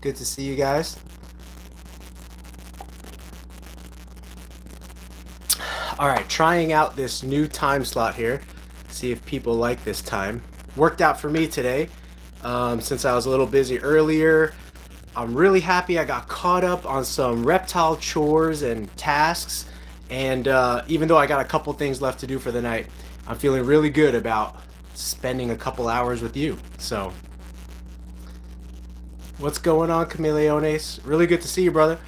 Good to see you guys. All right, trying out this new time slot here. See if people like this time. Worked out for me today. Since I was a little busy earlier, I'm really happy I got caught up on some reptile chores and tasks. And even though I got a couple things left to do for the night, I'm feeling really good about spending a couple hours with you. So, what's going on, Chameleones? Really good to see you, brother.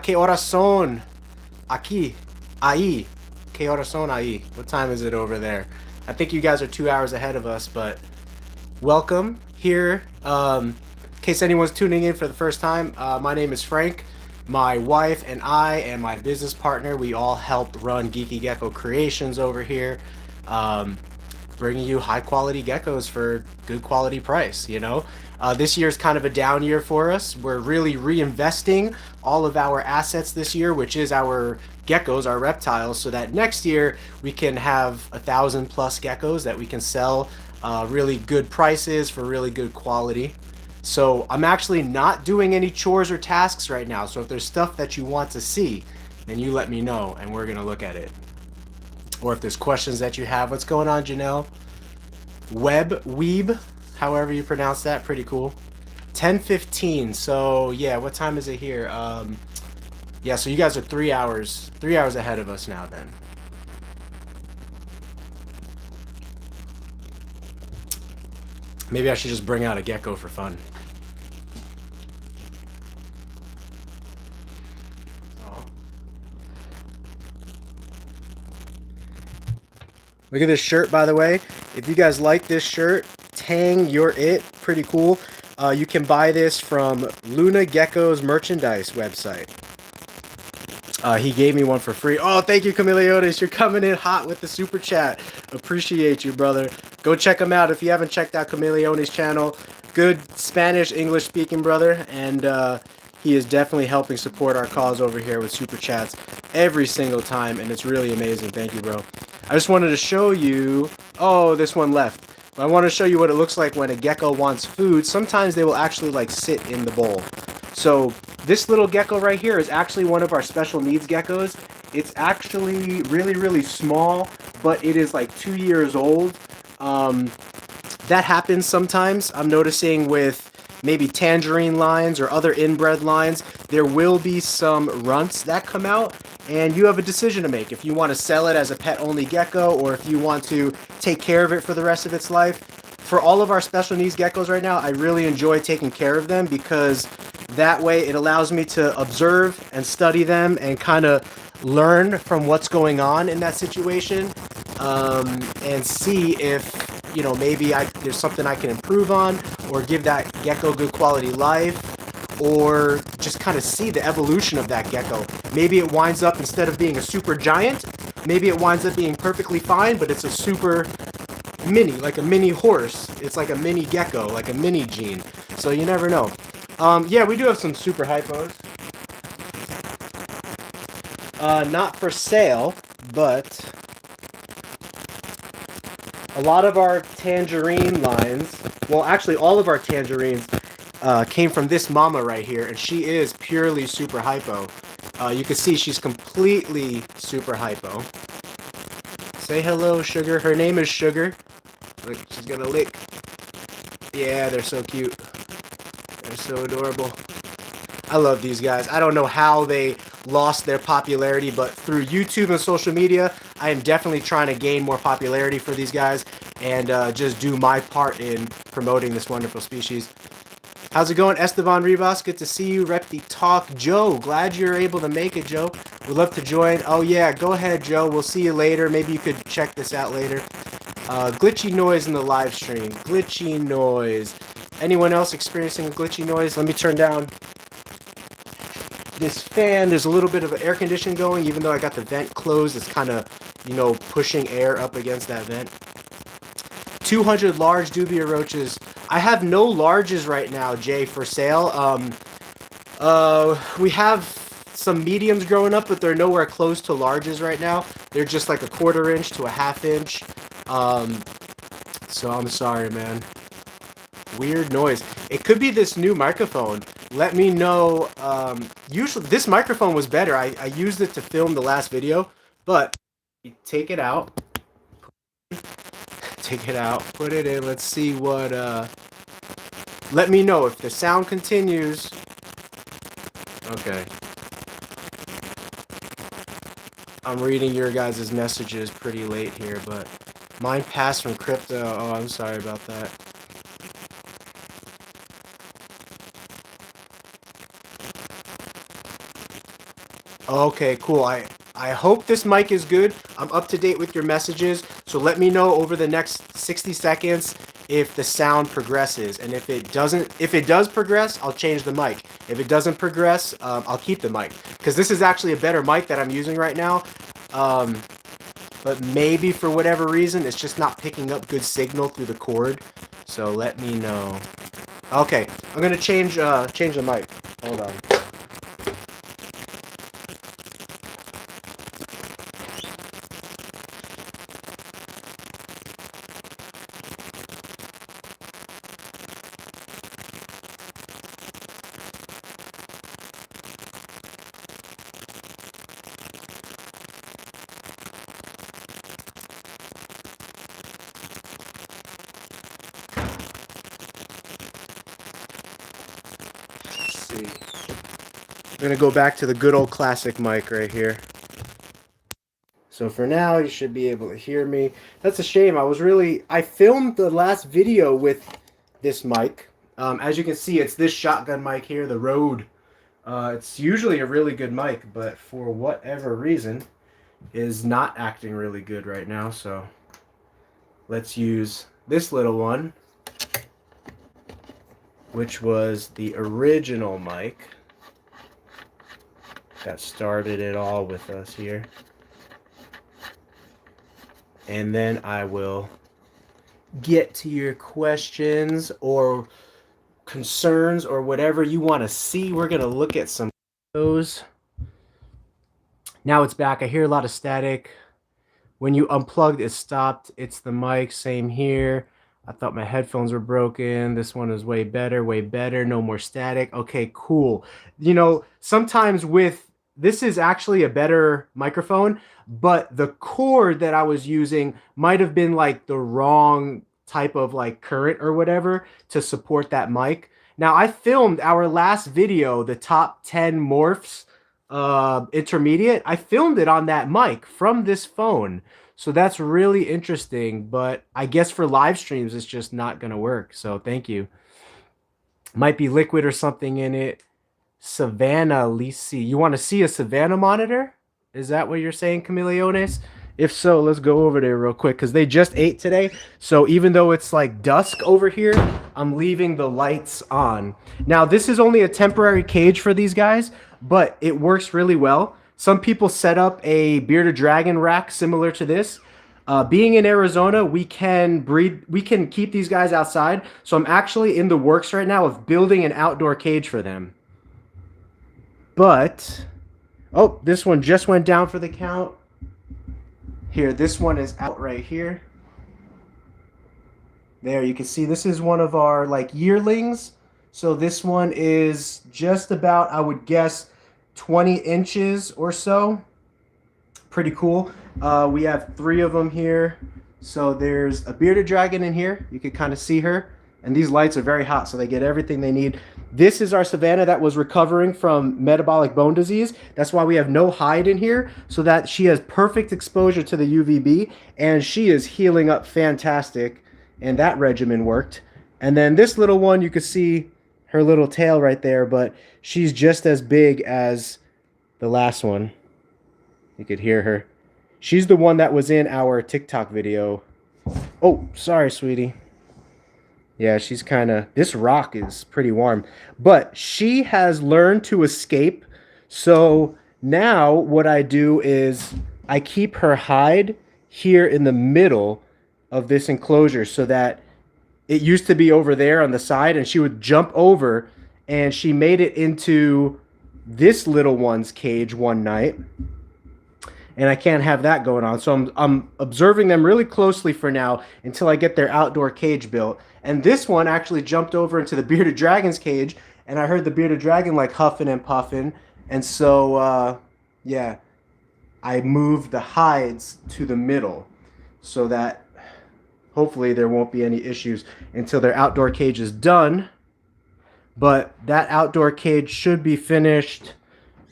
Que horas son aquí? Ahí. Que horas son ahí? What time is it over there? I think you guys are 2 hours ahead of us, but welcome here. In case anyone's tuning in for the first time, my name is Frank. My wife and I and my business partner, we all help run GeekyGeckoCreations over here, bringing you high quality geckos for good quality price, you know. This year is kind of a down year for us. We're really reinvesting all of our assets this year, which is our geckos, our reptiles, so that next year we can have 1,000+ geckos that we can sell really good prices for really good quality. So I'm actually not doing any chores or tasks right now. So if there's stuff that you want to see, then you let me know and we're gonna look at it. Or if there's questions that you have. What's going on, Janelle? Weeb, however you pronounce that, pretty cool. 10:15. So yeah, what time is it here? Yeah, so you guys are 3 hours ahead of us now then. Maybe I should just bring out a gecko for fun. Look at this shirt, by the way. If you guys like this shirt, Tang, you're it. Pretty cool. You can buy this from Luna Gecko's merchandise website. He gave me one for free. Oh, thank you, Chameleones. You're coming in hot with the super chat. Appreciate you, brother. Go check him out if you haven't checked out Chameleones' channel. Good Spanish, English speaking brother. And he is definitely helping support our cause over here with super chats every single time. And it's really amazing. Thank you, bro. I just wanted to show you. Oh, this one left. I want to show you what it looks like when a gecko wants food. Sometimes they will actually like sit in the bowl. So this little gecko right here is actually one of our special needs geckos. It's actually really, really small, but it is like 2 years old. That happens sometimes. I'm noticing with maybe tangerine lines or other inbred lines, there will be some runts that come out, and you have a decision to make. If you want to sell it as a pet-only gecko, or if you want to take care of it for the rest of its life. For all of our special needs geckos right now, I really enjoy taking care of them because that way it allows me to observe and study them and kind of learn from what's going on in that situation, and see if, you know, maybe there's something I can improve on or give that gecko good quality life, or just kind of see the evolution of that gecko. Maybe it winds up, instead of being a super giant, maybe it winds up being perfectly fine, but it's a super mini, like a mini horse. It's like a mini gecko, like a mini gene. So you never know. Yeah, we do have some super hypos. Not for sale, but a lot of our tangerine lines, well, actually all of our tangerines came from this mama right here, and she is purely super hypo. You can see she's completely super hypo. Say hello, Sugar. Her name is Sugar. Look, she's gonna lick. Yeah, they're so cute. They're so adorable. I love these guys. I don't know how they lost their popularity, but through YouTube and social media, I am definitely trying to gain more popularity for these guys and just do my part in promoting this wonderful species. How's it going, Esteban Rivas? Good to see you. Repti Talk. Joe, glad you're able to make it, Joe. We'd love to join. Oh, yeah, go ahead, Joe. We'll see you later. Maybe you could check this out later. Glitchy noise in the live stream. Glitchy noise. Anyone else experiencing a glitchy noise? Let me turn down this fan. There's a little bit of air conditioning going, even though I got the vent closed. It's kind of, you know, pushing air up against that vent. 200 large dubia roaches. I have no larges right now, Jay, for sale. We have some mediums growing up, but they're nowhere close to larges right now. They're just like a 1/4 inch to a 1/2 inch. So I'm sorry, man. Weird noise. It could be this new microphone. let me know. Usually, this microphone was better. I used it to film the last video, but you take it out. Take it out. Put it in. Let's see what... let me know if the sound continues. Okay. I'm reading your guys' messages pretty late here, but mine passed from crypto. Oh, I'm sorry about that. Okay, cool. I hope this mic is good. I'm up to date with your messages, so let me know over the next 60 seconds if the sound progresses, and if it does progress, I'll change the mic. If it doesn't progress, I'll keep the mic, because this is actually a better mic that I'm using right now. But maybe for whatever reason, it's just not picking up good signal through the cord. So let me know. Okay, I'm gonna change the mic. Hold on. I'm gonna go back to the good old classic mic right here. So for now, you should be able to hear me. That's a shame. I filmed the last video with this mic. As you can see, it's this shotgun mic here, the Rode. It's usually a really good mic, but for whatever reason, is not acting really good right now. So let's use this little one, which was the original mic that started it all with us here. And then I will get to your questions or concerns or whatever you want to see. We're going to look at some of those. Now it's back. I hear a lot of static. When you unplugged, it stopped. It's the mic. Same here. I thought my headphones were broken. This one is way better, way better. No more static. Okay, cool. You know, sometimes this is actually a better microphone, but the cord that I was using might have been like the wrong type of like current or whatever to support that mic. Now, I filmed our last video, the top 10 morphs intermediate. I filmed it on that mic from this phone. So that's really interesting, but I guess for live streams, it's just not going to work. So thank you. Might be liquid or something in it. Savannah, Lisi. You want to see a Savannah monitor? Is that what you're saying, Chameleones? If so, let's go over there real quick, because they just ate today. So even though it's like dusk over here, I'm leaving the lights on. Now, this is only a temporary cage for these guys, but it works really well. Some people set up a bearded dragon rack similar to this. Being in Arizona, we can keep these guys outside. So I'm actually in the works right now of building an outdoor cage for them. But, oh, this one just went down for the count. Here, this one is out right here. There, you can see this is one of our like yearlings. So this one is just about, I would guess, 20 inches or so. Pretty cool. We have 3 of them here. So there's a bearded dragon in here. You can kind of see her. And these lights are very hot, so they get everything they need. This is our Savannah that was recovering from metabolic bone disease. That's why we have no hide in here, so that she has perfect exposure to the UVB, and she is healing up fantastic, and that regimen worked. And then this little one, you can see her little tail right there, but she's just as big as the last one. You could hear her. She's the one that was in our TikTok video. Oh, sorry, sweetie. Yeah, she's kind of... This rock is pretty warm. But she has learned to escape. So now what I do is I keep her hide here in the middle of this enclosure so that it used to be over there on the side, and she would jump over, and she made it into this little one's cage one night. And I can't have that going on. So I'm observing them really closely for now until I get their outdoor cage built. And this one actually jumped over into the bearded dragon's cage, and I heard the bearded dragon like huffing and puffing, and so yeah, I moved the hides to the middle so that hopefully there won't be any issues until their outdoor cage is done. But that outdoor cage should be finished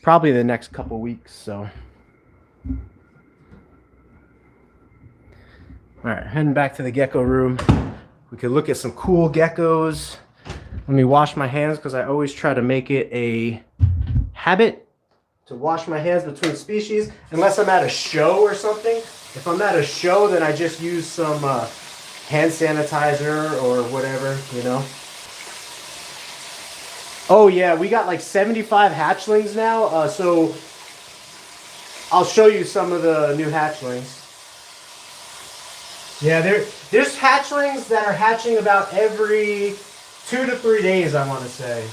probably the next couple weeks. So, all right, heading back to the gecko room. We could look at some cool geckos. Let me wash my hands because I always try to make it a habit to wash my hands between species, unless I'm at a show or something. If I'm at a show, then I just use some hand sanitizer or whatever, you know. Oh yeah, we got like 75 hatchlings now, so I'll show you some of the new hatchlings. Yeah, there's hatchlings that are hatching about every 2 to 3 days, I want to say.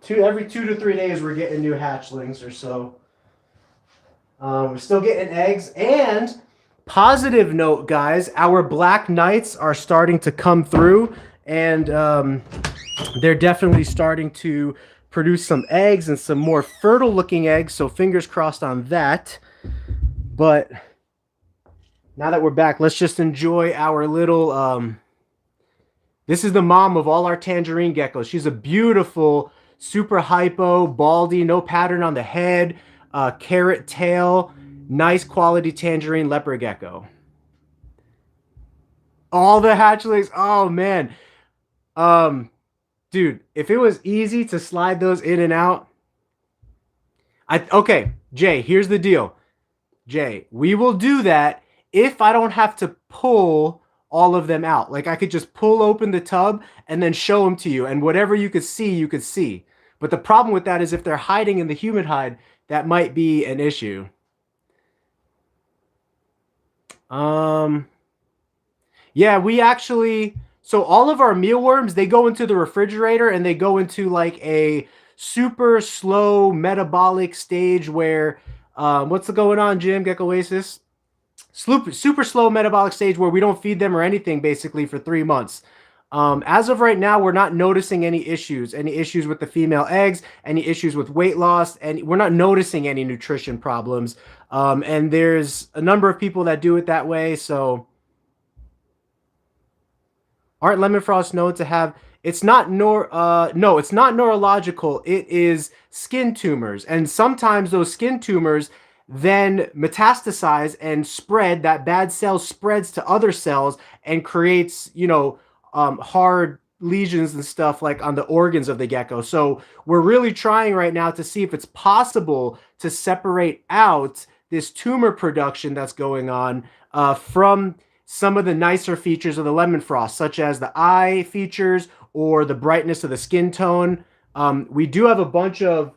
Every 2 to 3 days we're getting new hatchlings or so. We're still getting eggs. And positive note, guys, our black knights are starting to come through, and they're definitely starting to produce some eggs and some more fertile looking eggs, so fingers crossed on that. But now that we're back, let's just enjoy our little this is the mom of all our tangerine geckos. She's a beautiful, super hypo, baldy, no pattern on the head, carrot tail, nice quality tangerine leopard gecko. All the hatchlings, oh man. Dude, if it was easy to slide those in and out. Okay, Jay, here's the deal. Jay, we will do that if I don't have to pull all of them out. Like I could just pull open the tub and then show them to you, and whatever you could see, you could see. But the problem with that is if they're hiding in the human hide, that might be an issue. Yeah, we actually, so all of our mealworms, they go into the refrigerator and they go into like a super slow metabolic stage where, what's going on, Jim, Gecko Oasis? Super slow metabolic stage where we don't feed them or anything basically for 3 months. As of right now, we're not noticing any issues with the female eggs, any issues with weight loss, and we're not noticing any nutrition problems. And there's a number of people that do it that way. So aren't lemon frost known to have, it's not no, it's not neurological. It is skin tumors. And sometimes those skin tumors then metastasize and spread. That bad cell spreads to other cells and creates, you know, hard lesions and stuff like on the organs of the gecko. So we're really trying right now to see if it's possible to separate out this tumor production that's going on from some of the nicer features of the lemon frost, such as the eye features or the brightness of the skin tone. We do have a bunch of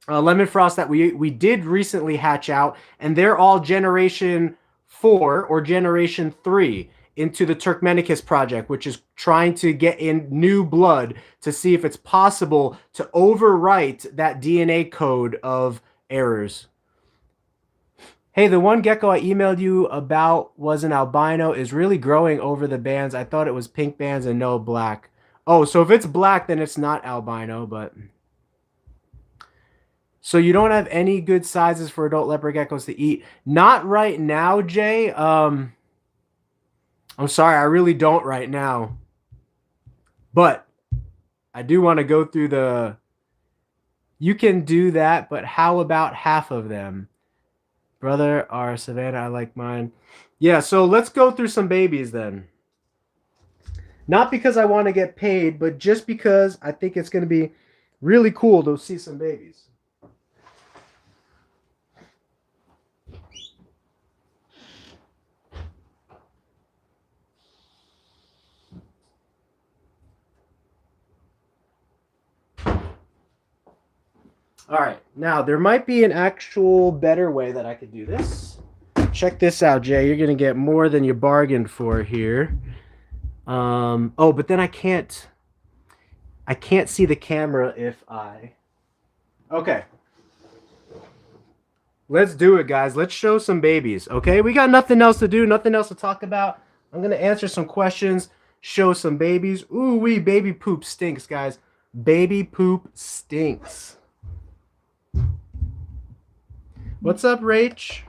lemon frost that we did recently hatch out, and they're all generation 4 or generation 3 into the Turkmenicus project, which is trying to get in new blood to see if it's possible to overwrite that DNA code of errors. Hey, the one gecko I emailed you about was an albino, is really growing over the bands. I thought it was pink bands and no black. Oh, so if it's black, then it's not albino, but... So you don't have any good sizes for adult leopard geckos to eat? Not right now, Jay. I'm sorry, I really don't right now. But I do want to go through the... You can do that, but how about half of them? Brother, our Savannah, I like mine. Yeah, so let's go through some babies then. Not because I want to get paid, but just because I think it's going to be really cool to see some babies. All right, now there might be an actual better way that I could do this. Check this out, Jay. You're gonna get more than you bargained for here. Oh, but then I can't see the camera if I... Okay. Let's do it, guys. Let's show some babies, okay? We got nothing else to do, nothing else to talk about. I'm gonna answer some questions. show some babies. Ooh wee, baby poop stinks, guys. Baby poop stinks. What's up, Rach?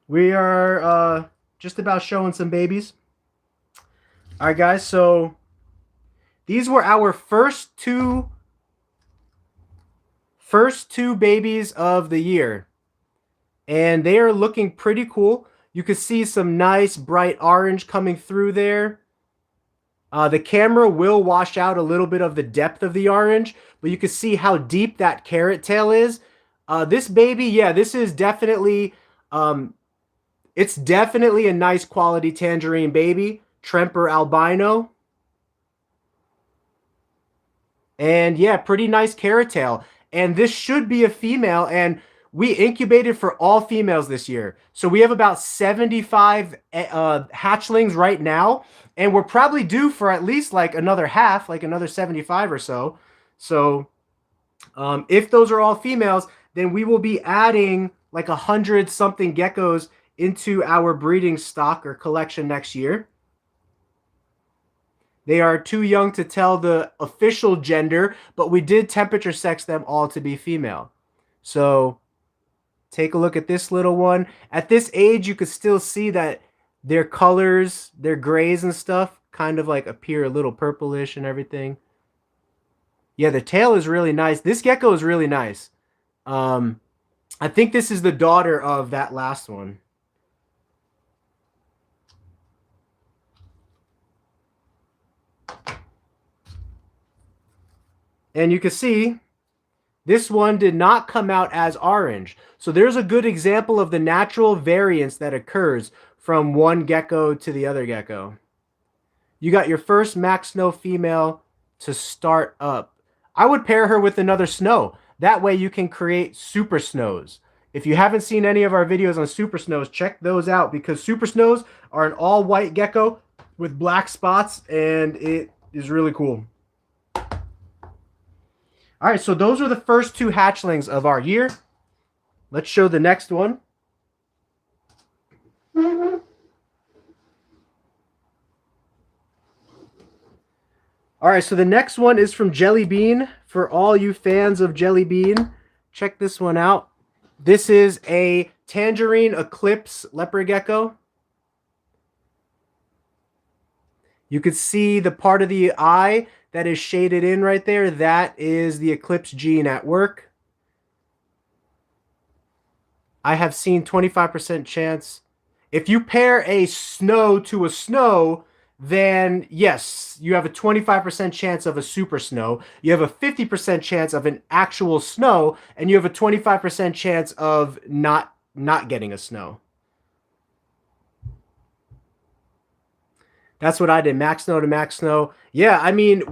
We are just about showing some babies. All right, guys. So these were our first two babies of the year, and they are looking pretty cool. You can see some nice bright orange coming through there. The camera will wash out a little bit of the depth of the orange, but you can see how deep that carrot tail is. This baby, yeah, this is definitely, it's definitely a nice quality tangerine baby. Tremper albino. And yeah, pretty nice carrot tail. And this should be a female, and we incubated for all females this year. So we have about 75 hatchlings right now, and we're probably due for at least like another half, like another 75 or so. So if those are all females, then we will be adding like 100-something geckos into our breeding stock or collection next year. They are too young to tell the official gender, but we did temperature sex them all to be female. So take a look at this little one. At this age, you could still see that their colors, their grays and stuff, kind of like appear a little purplish and everything. Yeah, the tail is really nice. This gecko is really nice. I think this is the daughter of that last one. And you can see this one did not come out as orange. So there's a good example of the natural variance that occurs from one gecko to the other gecko. You got your first max snow female to start up. I would pair her with another snow. That way you can create super snows. If you haven't seen any of our videos on super snows, check those out, because super snows are an all white gecko with black spots, and it is really cool. All right, so those are the first two hatchlings of our year. Let's show the next one. All right, so the next one is from Jelly Bean. For all you fans of Jelly Bean, check this one out. This is a tangerine eclipse leopard gecko. You could see the part of the eye that is shaded in right there. That is the eclipse gene at work. I have seen 25% chance. If you pair a snow to a snow, then yes, you have a 25% chance of a super snow. You have a 50% chance of an actual snow, and you have a 25% chance of not getting a snow. That's what I did, max snow to max snow. Yeah, I mean,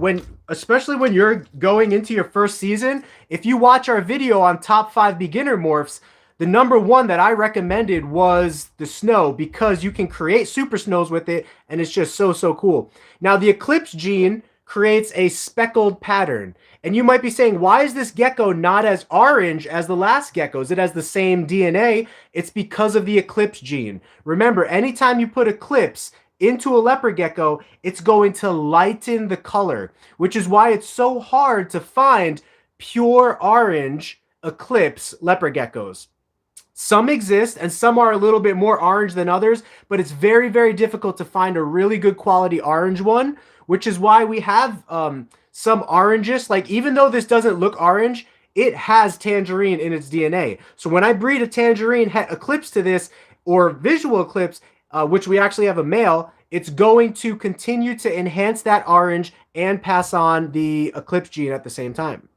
especially when you're going into your first season, if you watch our video on top 5 beginner morphs, the number one that I recommended was the snow, because you can create super snows with it, and it's just so cool. Now, the eclipse gene creates a speckled pattern, and you might be saying, why is this gecko not as orange as the last geckos? It has the same DNA. It's because of the eclipse gene. Remember, anytime you put eclipse into a leopard gecko, it's going to lighten the color, which is why it's so hard to find pure orange eclipse leopard geckos. Some exist, and some are a little bit more orange than others, but it's very difficult to find a really good quality orange one, which is why we have some oranges. Like, even though this doesn't look orange, it has tangerine in its DNA. So when I breed a tangerine eclipse to this, or visual eclipse, which we actually have a male, it's going to continue to enhance that orange and pass on the eclipse gene at the same time.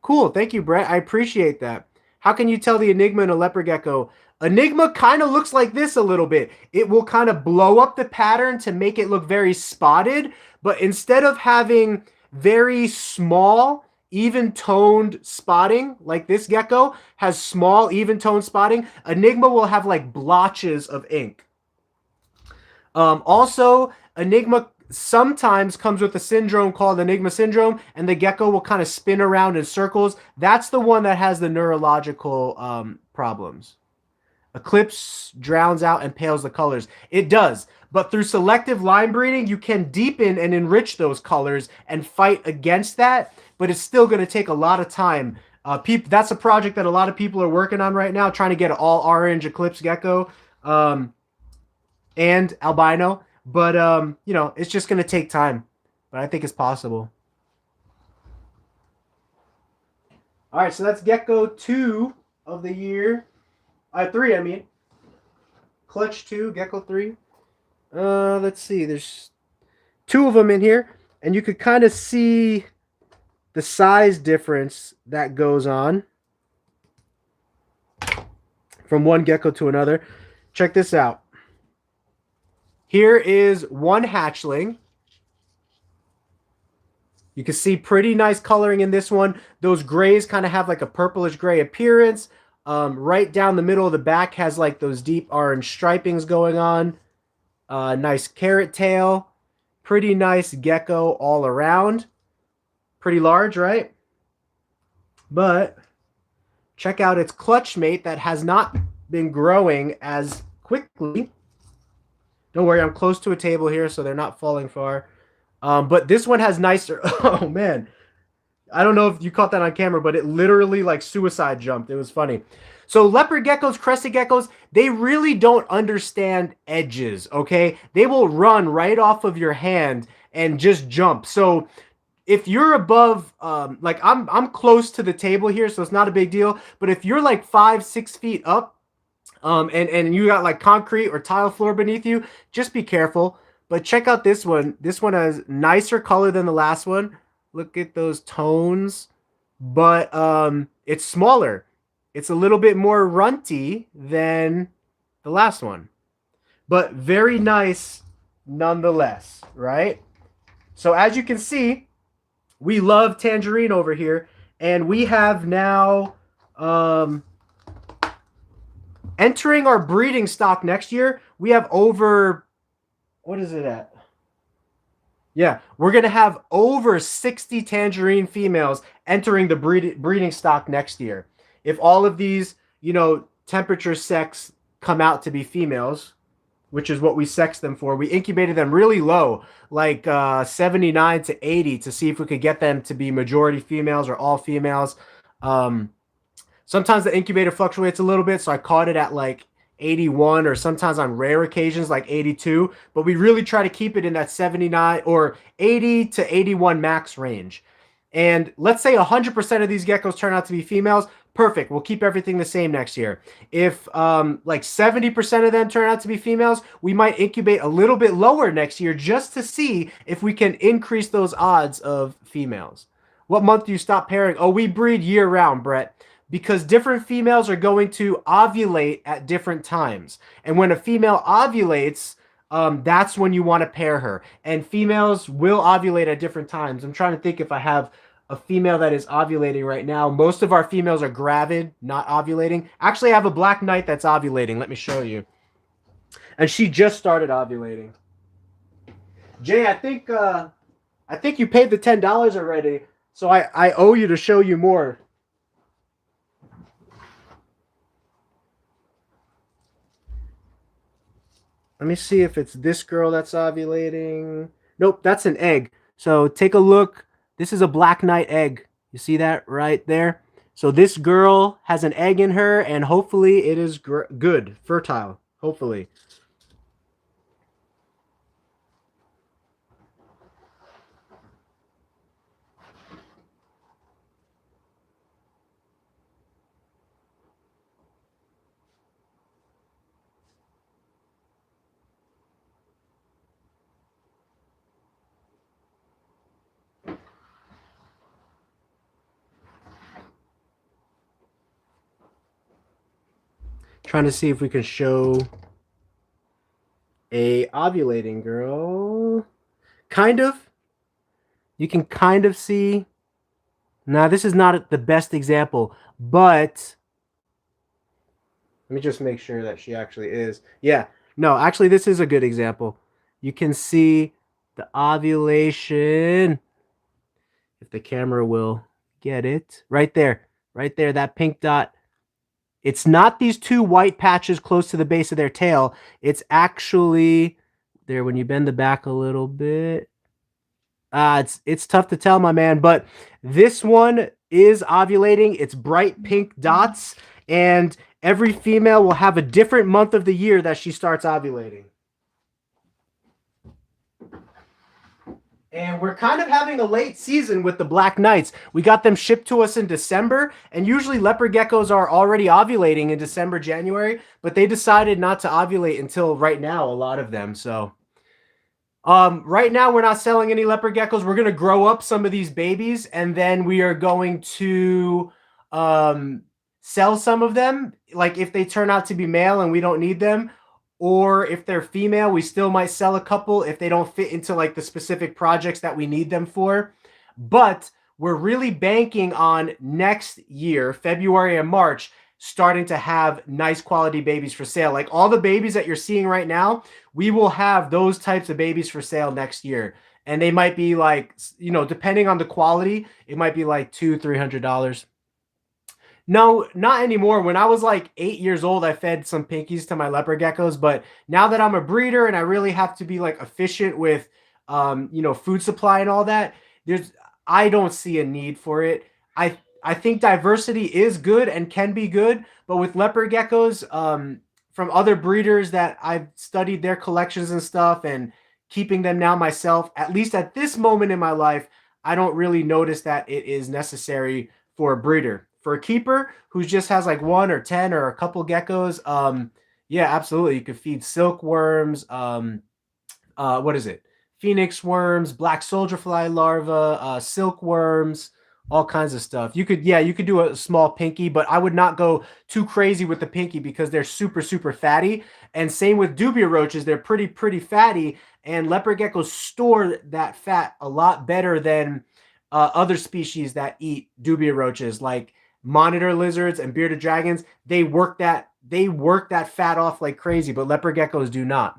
Cool, thank you, Brett. I appreciate that. How can you tell the Enigma in a leopard gecko? Enigma kind of looks like this a little bit. It will kind of blow up the pattern to make it look very spotted, but instead of having very small, even-toned spotting, like this gecko has small, even-toned spotting, Enigma will have like blotches of ink. Also, Enigma sometimes comes with a syndrome called Enigma syndrome, and the gecko will kind of spin around in circles. That's the one that has the neurological problems. Eclipse drowns out and pales the colors. It does. But through selective line breeding, you can deepen and enrich those colors and fight against that. But it's still going to take a lot of time. That's a project that a lot of people are working on right now, trying to get an all orange Eclipse Gecko and Albino. But, you know, it's just going to take time. But I think it's possible. All right, so that's Gecko 2 of the year. 3, I mean. Clutch 2, Gecko 3. Let's see. There's 2 of them in here. And you could kind of see the size difference that goes on from one gecko to another. Check this out. Here is one hatchling. You can see pretty nice coloring in this one. Those grays kind of have like a purplish gray appearance. Right down the middle of the back has like those deep orange stripings going on. Nice carrot tail. Pretty nice gecko all around. Pretty large, right? But check out its clutch mate that has not been growing as quickly. Don't worry, I'm close to a table here, so they're not falling far. But this one has nicer... Oh, man. I don't know if you caught that on camera, but it literally, like, suicide jumped. It was funny. So leopard geckos, crested geckos, they really don't understand edges, okay? They will run right off of your hand and just jump. So if you're above, like, I'm close to the table here, so it's not a big deal. But if you're, like, 5-6 feet up, and you got, like, concrete or tile floor beneath you, just be careful. But check out this one. This one has nicer color than the last one. Look at those tones. But it's smaller. It's a little bit more runty than the last one. But very nice nonetheless, right? So as you can see, we love tangerine over here. And we have now entering our breeding stock next year. We have over... What is it at? Yeah, we're going to have over 60 tangerine females entering the breeding stock next year. If all of these, you know, temperature sex come out to be females, which is what we sex them for, we incubated them really low, like 79 to 80, to see if we could get them to be majority females or all females. Sometimes the incubator fluctuates a little bit, so I caught it at like 81, or sometimes on rare occasions like 82, but we really try to keep it in that 79 or 80 to 81 max range. And let's say 100% of these geckos turn out to be females. Perfect. We'll keep everything the same next year. If like 70% of them turn out to be females, we might incubate a little bit lower next year just to see if we can increase those odds of females. What month do you stop pairing? Oh, we breed year round, Brett. Because different females are going to ovulate at different times. And when a female ovulates, that's when you want to pair her. And females will ovulate at different times. I'm trying to think if I have a female that is ovulating right now. Most of our females are gravid, not ovulating. Actually, I have a black knight that's ovulating. Let me show you. And she just started ovulating. Jay, I think you paid the $10 already, so I owe you to show you more. Let me see if it's this girl that's ovulating. Nope, that's an egg. So take a look. This is a black knight egg. You see that right there? So this girl has an egg in her, and hopefully it is good, fertile, hopefully. Trying to see if we can show a ovulating girl. Kind of. You can kind of see. Now, this is not the best example, but let me just make sure that she actually is. Yeah. No, actually, this is a good example. You can see the ovulation. If the camera will get it. Right there. Right there, that pink dot. It's not these two white patches close to the base of their tail. It's actually there when you bend the back a little bit. It's tough to tell, my man, but this one is ovulating. It's bright pink dots, and every female will have a different month of the year that she starts ovulating. And we're kind of having a late season with the Black Knights. We got them shipped to us in December, and usually leopard geckos are already ovulating in December, January, but they decided not to ovulate until right now, a lot of them, so... right now we're not selling any leopard geckos. We're going to grow up some of these babies, and then we are going to sell some of them, like if they turn out to be male and we don't need them, or if they're female, we still might sell a couple if they don't fit into like the specific projects that we need them for. But we're really banking on next year, February and March, starting to have nice quality babies for sale. Like all the babies that you're seeing right now, we will have those types of babies for sale next year. And they might be like, you know, depending on the quality, it might be like $200-300. No, not anymore. When I was like 8 years old, I fed some pinkies to my leopard geckos. But now that I'm a breeder and I really have to be like efficient with, you know, food supply and all that, I don't see a need for it. I think diversity is good and can be good, but with leopard geckos, from other breeders that I've studied their collections and stuff and keeping them now myself, at least at this moment in my life, I don't really notice that it is necessary for a breeder. For a keeper who just has like 1 or 10 or a couple geckos, yeah, absolutely. You could feed silkworms, what is it? Phoenix worms, black soldier fly larvae, silkworms, all kinds of stuff. You could do a small pinky, but I would not go too crazy with the pinky because they're super, super fatty. And same with dubia roaches. They're pretty fatty, and leopard geckos store that fat a lot better than other species that eat dubia roaches, like monitor lizards and bearded dragons. They work that fat off like crazy, but leopard geckos do not.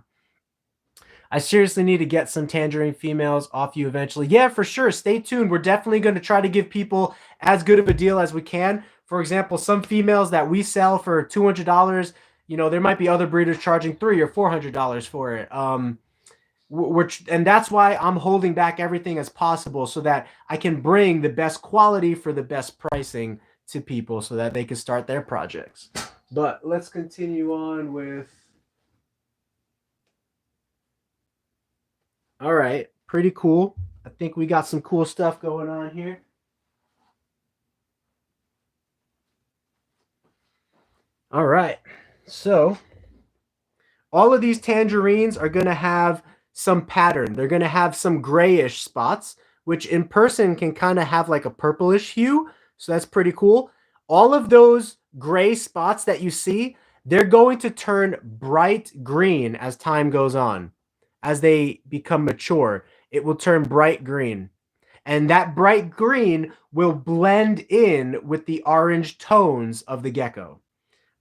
I seriously need to get some tangerine females off you eventually. Yeah, for sure. Stay tuned. We're definitely going to try to give people as good of a deal as we can. For example, some females that we sell for $200, you know, there might be other breeders charging $300 or $400 for it. And that's why I'm holding back everything as possible so that I can bring the best quality for the best pricing to people so that they can start their projects. But let's continue on with... All right, pretty cool. I think we got some cool stuff going on here. All right, so all of these tangerines are going to have some pattern. They're going to have some grayish spots, which in person can kind of have like a purplish hue. So that's pretty cool. All of those gray spots that you see, they're going to turn bright green as time goes on. As they become mature, it will turn bright green. And that bright green will blend in with the orange tones of the gecko.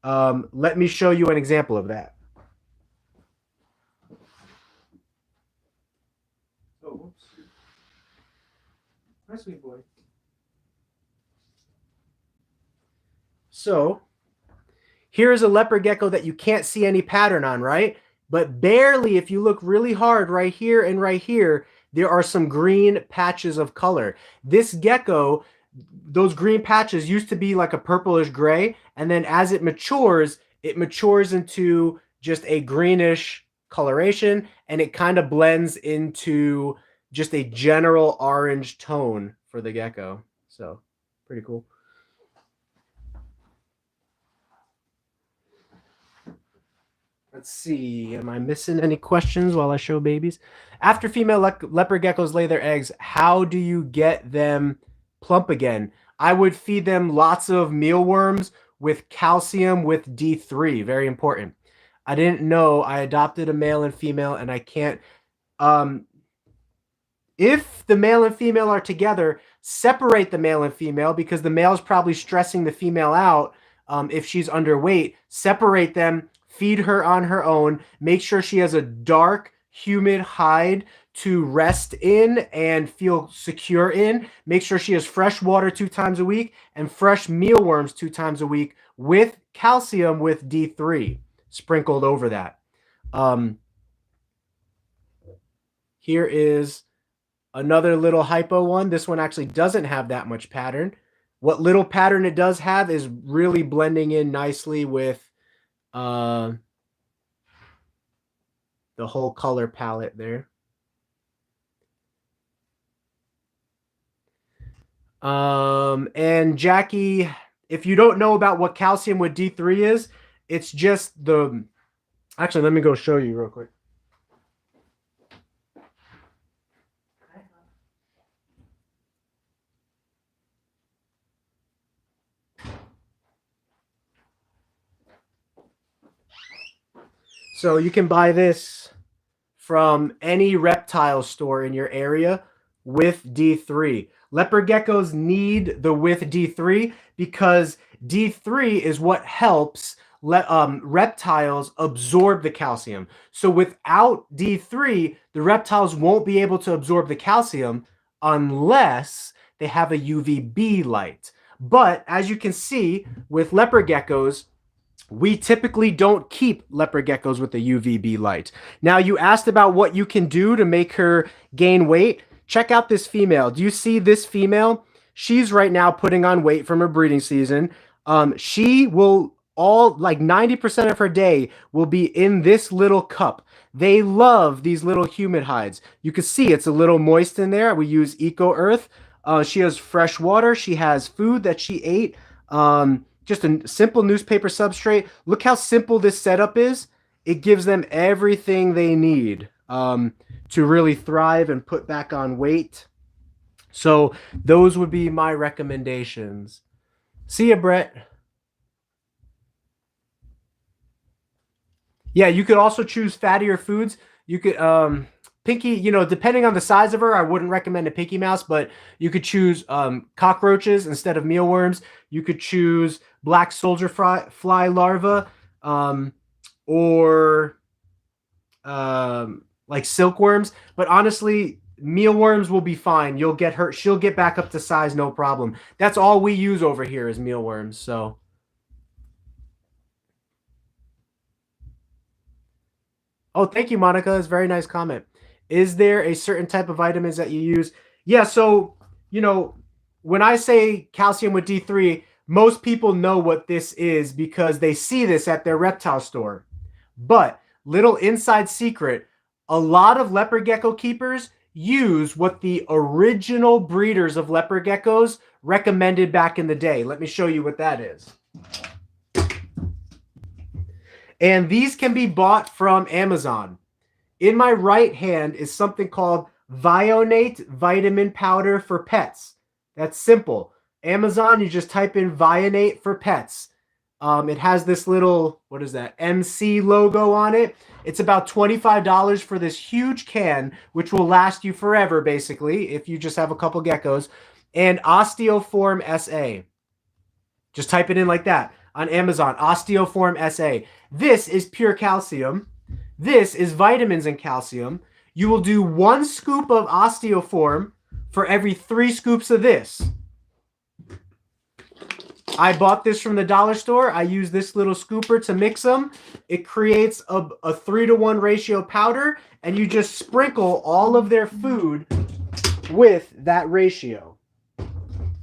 Let me show you an example of that. Oh, whoops. Hi, sweet boy. So, here's a leopard gecko that you can't see any pattern on, right? But barely, if you look really hard right here and right here, there are some green patches of color. This gecko, those green patches used to be like a purplish gray, and then as it matures into just a greenish coloration, and it kind of blends into just a general orange tone for the gecko. So, pretty cool. Let's see, am I missing any questions while I show babies? After female leopard geckos lay their eggs, how do you get them plump again? I would feed them lots of mealworms with calcium with D3, very important. I didn't know I adopted a male and female, and I can't... if the male and female are together, separate the male and female because the male is probably stressing the female out if she's underweight. Separate them. Feed her on her own. Make sure she has a dark, humid hide to rest in and feel secure in. Make sure she has fresh water 2 times a week and fresh mealworms 2 times a week with calcium with D3 sprinkled over that. Here is another little hypo one. This one actually doesn't have that much pattern. What little pattern it does have is really blending in nicely with the whole color palette there. And Jackie, if you don't know about what calcium with D3 is, it's just the... Actually, let me go show you real quick. So you can buy this from any reptile store in your area with D3. Leopard geckos need the with D3 because D3 is what helps reptiles absorb the calcium. So without D3, the reptiles won't be able to absorb the calcium unless they have a UVB light. But as you can see with leopard geckos, we typically don't keep leopard geckos with a UVB light. Now, you asked about what you can do to make her gain weight. Check out this female. Do you see this female? She's right now putting on weight from her breeding season. She will like 90% of her day will be in this little cup. They love these little humid hides. You can see it's a little moist in there. We use Eco Earth. She has fresh water. She has food that she ate. Just a simple newspaper substrate. Look how simple this setup is. It gives them everything they need to really thrive and put back on weight. So those would be my recommendations. See ya, Brett. Yeah, you could also choose fattier foods. You could, Pinky, you know, depending on the size of her, I wouldn't recommend a Pinky Mouse, but you could choose cockroaches instead of mealworms. You could choose black soldier fly larvae or like silkworms. But honestly, mealworms will be fine. You'll get her. She'll get back up to size, no problem. That's all we use over here is mealworms. So. Oh, thank you, Monica. That's a very nice comment. Is there a certain type of vitamins that you use? Yeah, so, you know, when I say calcium with D3, most people know what this is because they see this at their reptile store. But, little inside secret, a lot of leopard gecko keepers use what the original breeders of leopard geckos recommended back in the day. Let me show you what that is. And these can be bought from Amazon. In my right hand is something called Vionate Vitamin Powder for Pets. That's simple. Amazon, you just type in Vionate for Pets. It has this little, what is that, MC logo on it. It's about $25 for this huge can, which will last you forever, basically, if you just have a couple geckos. And Osteoform SA. Just type it in like that on Amazon, Osteoform SA. This is pure calcium. This is vitamins and calcium. You will do 1 scoop of Osteoform for every 3 scoops of this. I bought this from the dollar store. I use this little scooper to mix them. It creates a 3-to-1 ratio powder, and you just sprinkle all of their food with that ratio.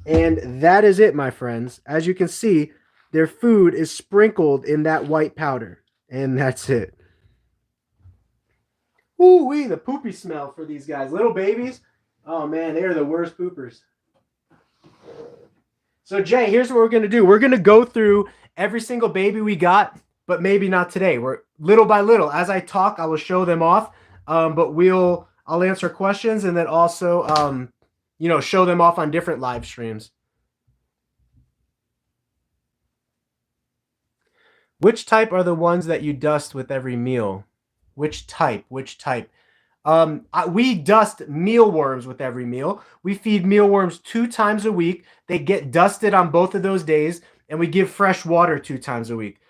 And that is it, my friends. As you can see, their food is sprinkled in that white powder. And that's it. Ooh-wee, the poopy smell for these guys. Little babies. Oh, man, they are the worst poopers. So, Jay, here's what we're going to do. We're going to go through every single baby we got, but maybe not today. We're little by little. As I talk, I will show them off. But I'll answer questions and then also, you know, show them off on different live streams. Which type are the ones that you dust with every meal? Which type? Which type? We dust mealworms with every meal. We feed mealworms 2 times a week. They get dusted on both of those days, and we give fresh water 2 times a week.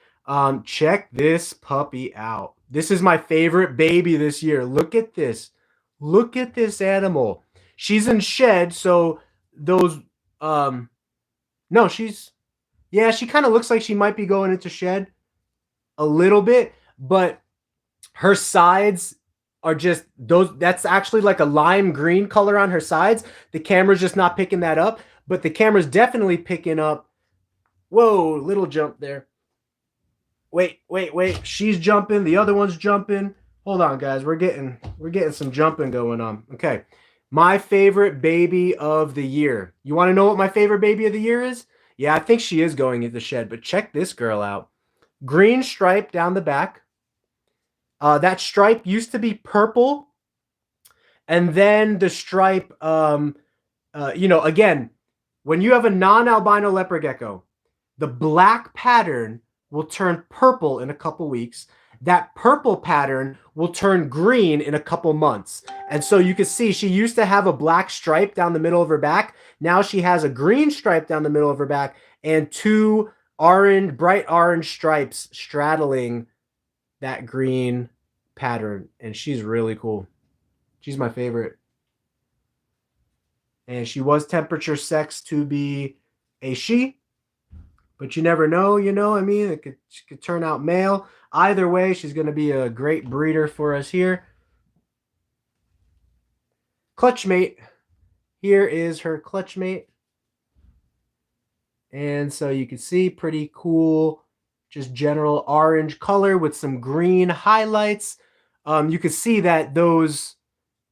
Check this puppy out. This is my favorite baby this year. Look at this. Look at this animal. She's in shed, so those... no, she's Yeah, she kind of looks like she might be going into shed a little bit, but her sides are just those. That's actually like a lime green color on her sides. The camera's just not picking that up, but the camera's definitely picking up. Whoa, little jump there. Wait, wait, wait. She's jumping. The other one's jumping. Hold on, guys. We're getting some jumping going on. Okay. My favorite baby of the year. You want to know what my favorite baby of the year is? Yeah, I think she is going into the shed, but check this girl out. Green stripe down the back. That stripe used to be purple, and then the stripe, again, when you have a non-albino leopard gecko, the black pattern will turn purple in a couple weeks. That purple pattern will turn green in a couple months. And so you can see she used to have a black stripe down the middle of her back. Now she has a green stripe down the middle of her back and two orange, bright orange stripes straddling that green pattern. And she's really cool. She's my favorite. And she was temperature sex to be a she. But you never know, I mean, she could turn out male. Either way, she's going to be a great breeder for us here. Clutch mate. Here is her clutch mate. And so you can see pretty cool, just general orange color with some green highlights. You can see that those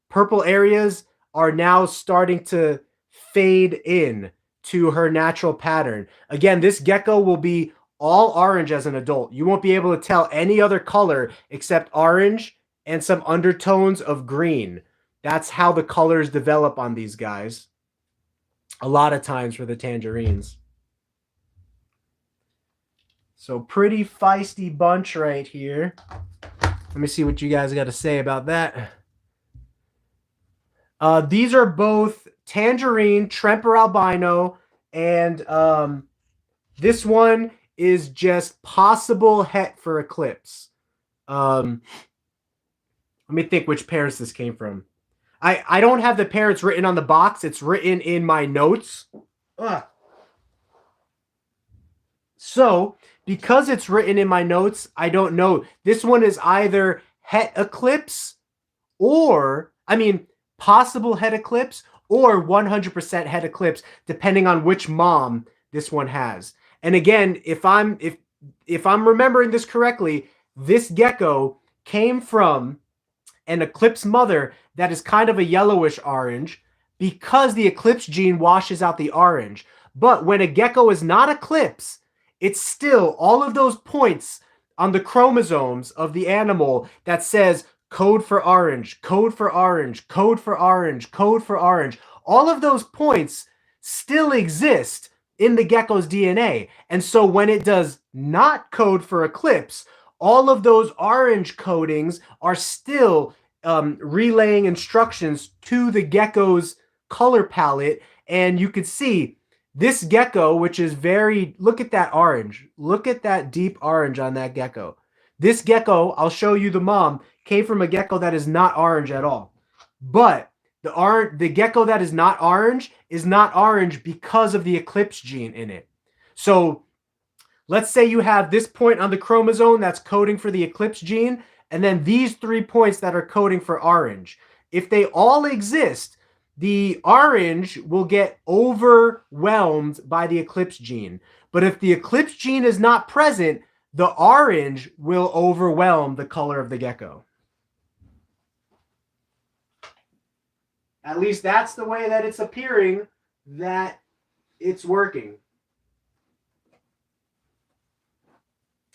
purple areas are now starting to fade in to her natural pattern. Again, this gecko will be all orange as an adult. You won't be able to tell any other color except orange and some undertones of green. That's how the colors develop on these guys. A lot of times for the tangerines. So pretty feisty bunch right here. Let me see what you guys got to say about that. These are both tangerine, Tremper albino, and this one is just possible het for eclipse. Let me think which parents this came from. I don't have the parents written on the box. It's written in my notes. So, because it's written in my notes, I don't know. This one is either het eclipse or, possible het eclipse or 100% het eclipse, depending on which mom this one has. And again, if I'm remembering this correctly, this gecko came from an eclipse mother that is kind of a yellowish orange because the eclipse gene washes out the orange. But when a gecko is not eclipse, it's still all of those points on the chromosomes of the animal that says code for orange, code for orange, code for orange, code for orange. All of those points still exist in the gecko's DNA. And so when it does not code for eclipse, all of those orange codings are still relaying instructions to the gecko's color palette. And you could see this gecko, which is look at that orange. Look at that deep orange on that gecko. This gecko, I'll show you the mom, came from a gecko that is not orange at all. But the gecko that is not orange because of the eclipse gene in it. So let's say you have this point on the chromosome that's coding for the eclipse gene, and then these 3 points that are coding for orange. If they all exist, the orange will get overwhelmed by the eclipse gene. But if the eclipse gene is not present, the orange will overwhelm the color of the gecko. At least that's the way that it's appearing that it's working.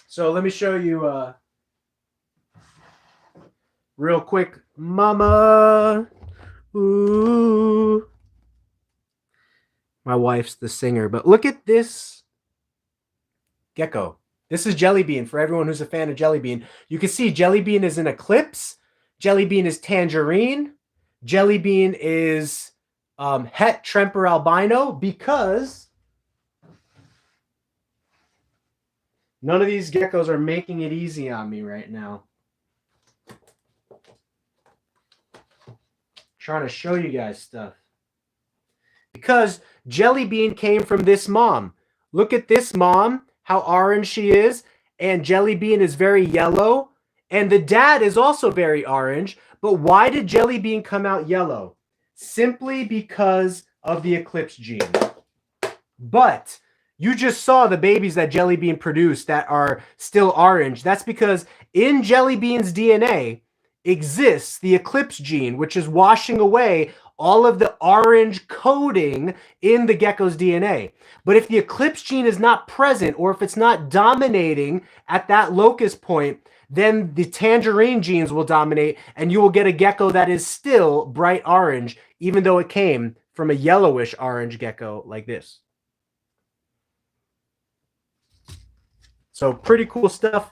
So let me show you real quick. Mama. Ooh. My wife's the singer, but look at this gecko. This is Jellybean for everyone who's a fan of Jellybean. You can see Jellybean is an eclipse. Jellybean is tangerine. Jellybean is het Tremper albino because none of these geckos are making it easy on me right now. Trying to show you guys stuff. Because Jellybean came from this mom. Look at this mom, how orange she is, and Jelly Bean is very yellow, and the dad is also very orange. But why did Jelly Bean come out yellow? Simply because of the eclipse gene. But you just saw the babies that Jelly Bean produced that are still orange. That's because in Jelly Bean's DNA exists the eclipse gene, which is washing away all of the orange coding in the gecko's DNA. But if the eclipse gene is not present, or if it's not dominating at that locus point, then the tangerine genes will dominate, and you will get a gecko that is still bright orange, even though it came from a yellowish orange gecko like this. So pretty cool stuff,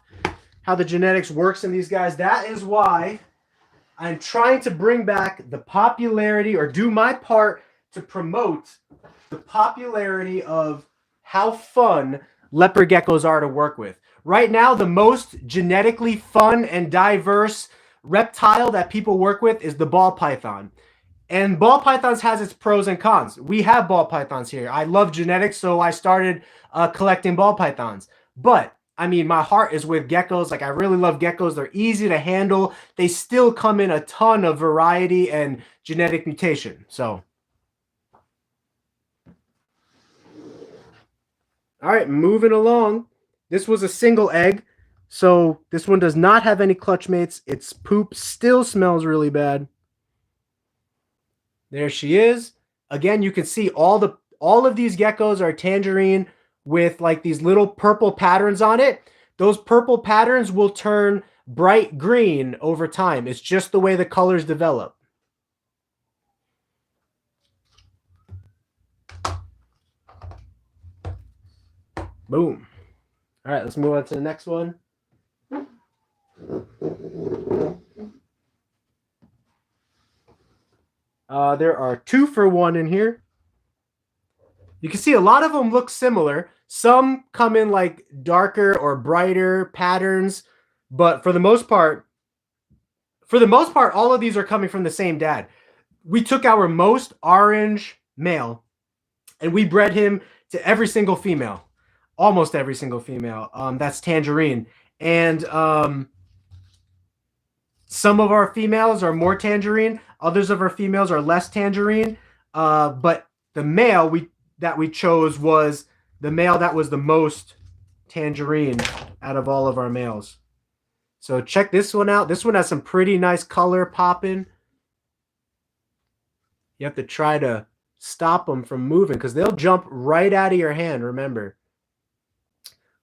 how the genetics works in these guys. That is why I'm trying to bring back the popularity, or do my part to promote the popularity of how fun leopard geckos are to work with. Right now, the most genetically fun and diverse reptile that people work with is the ball python. And ball pythons has its pros and cons. We have ball pythons here. I love genetics, so I started collecting ball pythons. But I mean, my heart is with geckos. Like, I really love geckos. They're easy to handle. They still come in a ton of variety and genetic mutation. So, all right, moving along. This was a single egg, so this one does not have any clutch mates. Its poop still smells really bad. There she is. Again, you can see all of these geckos are tangerine with like these little purple patterns on it. Those purple patterns will turn bright green over time. It's just the way the colors develop. Boom. All right, let's move on to the next one. There are 2 for 1 in here. You can see a lot of them look similar. Some come in like darker or brighter patterns, but for the most part, all of these are coming from the same dad. We took our most orange male and we bred him to every single female, almost every single female. That's tangerine. And some of our females are more tangerine. Others of our females are less tangerine. But the male that we chose was the male that was the most tangerine out of all of our males. So check this one out. This one has some pretty nice color popping. You have to try to stop them from moving because they'll jump right out of your hand, remember.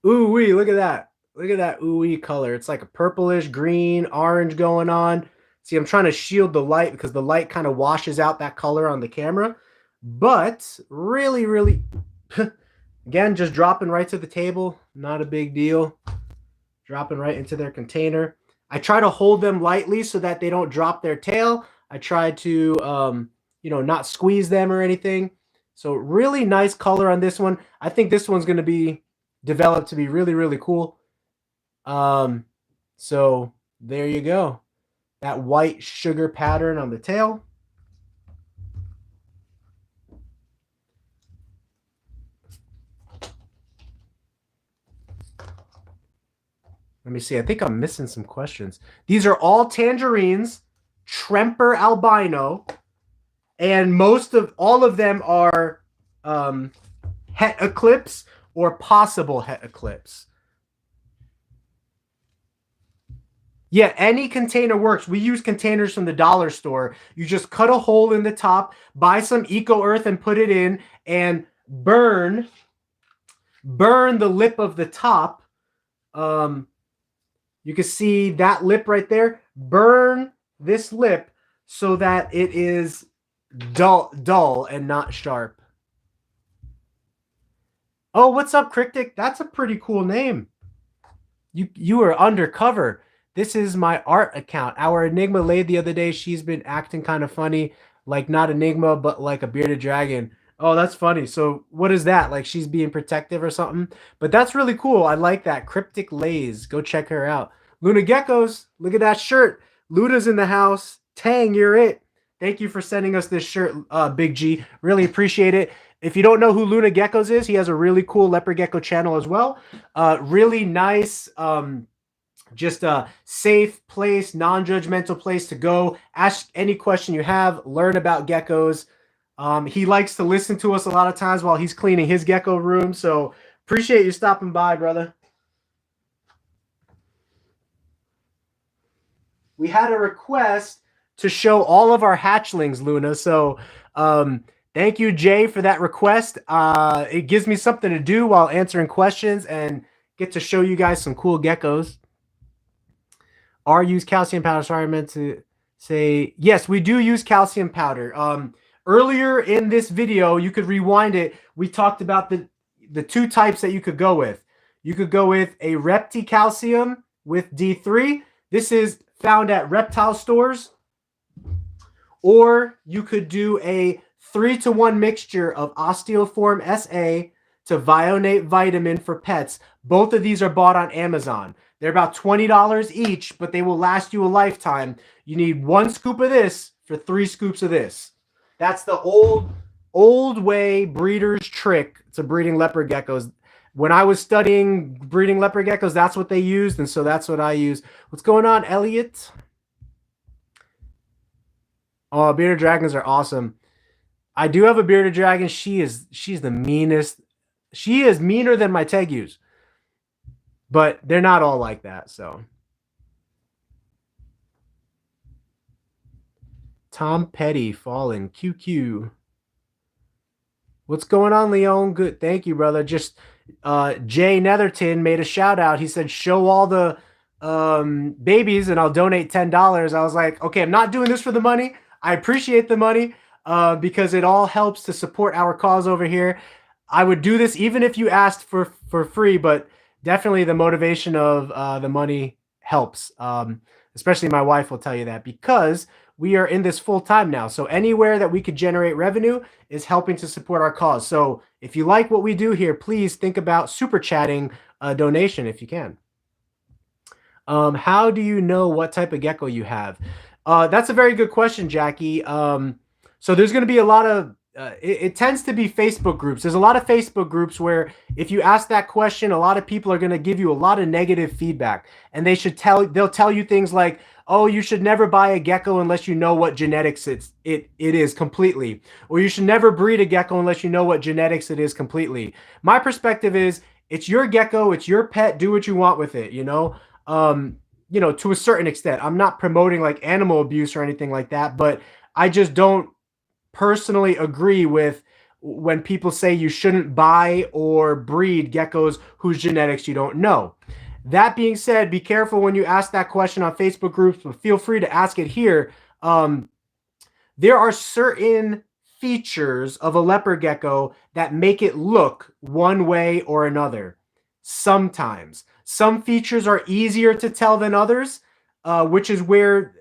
Ooh-wee, look at that. Look at that ooh-wee color. It's like a purplish, green, orange going on. See, I'm trying to shield the light because the light kind of washes out that color on the camera. But really, really, again, just dropping right to the table. Not a big deal. Dropping right into their container. I try to hold them lightly so that they don't drop their tail. I try to, not squeeze them or anything. So really nice color on this one. I think this one's going to be developed to be really, really cool. So there you go. That white sugar pattern on the tail. Let me see. I think I'm missing some questions. These are all tangerines, Tremper albino, and all of them are het eclipse or possible het eclipse. Yeah, any container works. We use containers from the dollar store. You just cut a hole in the top, buy some Eco Earth and put it in, and burn the lip of the top. You can see that lip right there. Burn this lip so that it is dull and not sharp. Oh, what's up, Cryptic? That's a pretty cool name. You are undercover. This is my art account. Our Enigma laid the other day, she's been acting kind of funny. Like not Enigma, but like a bearded dragon. Oh, that's funny. So what is that? Like she's being protective or something? But that's really cool. I like that. Cryptic Lays. Go check her out. Luna Geckos. Look at that shirt. Luna's in the house. Tang, you're it. Thank you for sending us this shirt, Big G. Really appreciate it. If you don't know who Luna Geckos is, he has a really cool leopard gecko channel as well. Really nice, just a safe place, non-judgmental place to go. Ask any question you have, learn about geckos. He likes to listen to us a lot of times while he's cleaning his gecko room. So appreciate you stopping by, brother. We had a request to show all of our hatchlings, Luna. So thank you, Jay, for that request. It gives me something to do while answering questions and get to show you guys some cool geckos. Are use calcium powder. Sorry, I meant to say, yes, we do use calcium powder. Earlier in this video, you could rewind it. We talked about the two types that you could go with. You could go with a ReptiCalcium with D3. This is found at reptile stores. Or you could do a 3-to-1 mixture of Osteoform SA to Vionate Vitamin for pets. Both of these are bought on Amazon. They're about $20 each, but they will last you a lifetime. You need 1 scoop of this for 3 scoops of this. That's the old way breeders trick to breeding leopard geckos. When I was studying breeding leopard geckos, that's what they used, and so that's what I use. What's going on, Elliot? Oh, bearded dragons are awesome. I do have a bearded dragon. She's the meanest. She is meaner than my Tegus. But they're not all like that, so. Tom Petty, Fallen, QQ. What's going on, Leon? Good. Thank you, brother. Just Jay Netherton made a shout out. He said, show all the babies and I'll donate $10. I was like, okay, I'm not doing this for the money. I appreciate the money because it all helps to support our cause over here. I would do this even if you asked for free, but definitely the motivation of the money helps. Especially my wife will tell you that because we are in this full time now. So anywhere that we could generate revenue is helping to support our cause. So if you like what we do here, please think about super chatting a donation if you can. How do you know what type of gecko you have? That's a very good question, Jackie. So there's going to be a lot of, it tends to be Facebook groups. There's a lot of Facebook groups where if you ask that question, a lot of people are going to give you a lot of negative feedback, and they'll tell you things like, oh, you should never buy a gecko unless you know what genetics it is completely. Or you should never breed a gecko unless you know what genetics it is completely. My perspective is, it's your gecko, it's your pet, do what you want with it, you know? To a certain extent. I'm not promoting like animal abuse or anything like that, but I just don't personally agree with when people say you shouldn't buy or breed geckos whose genetics you don't know. That being said, be careful when you ask that question on Facebook groups, but feel free to ask it here. There are certain features of a leopard gecko that make it look one way or another. Sometimes. Some features are easier to tell than others, which is where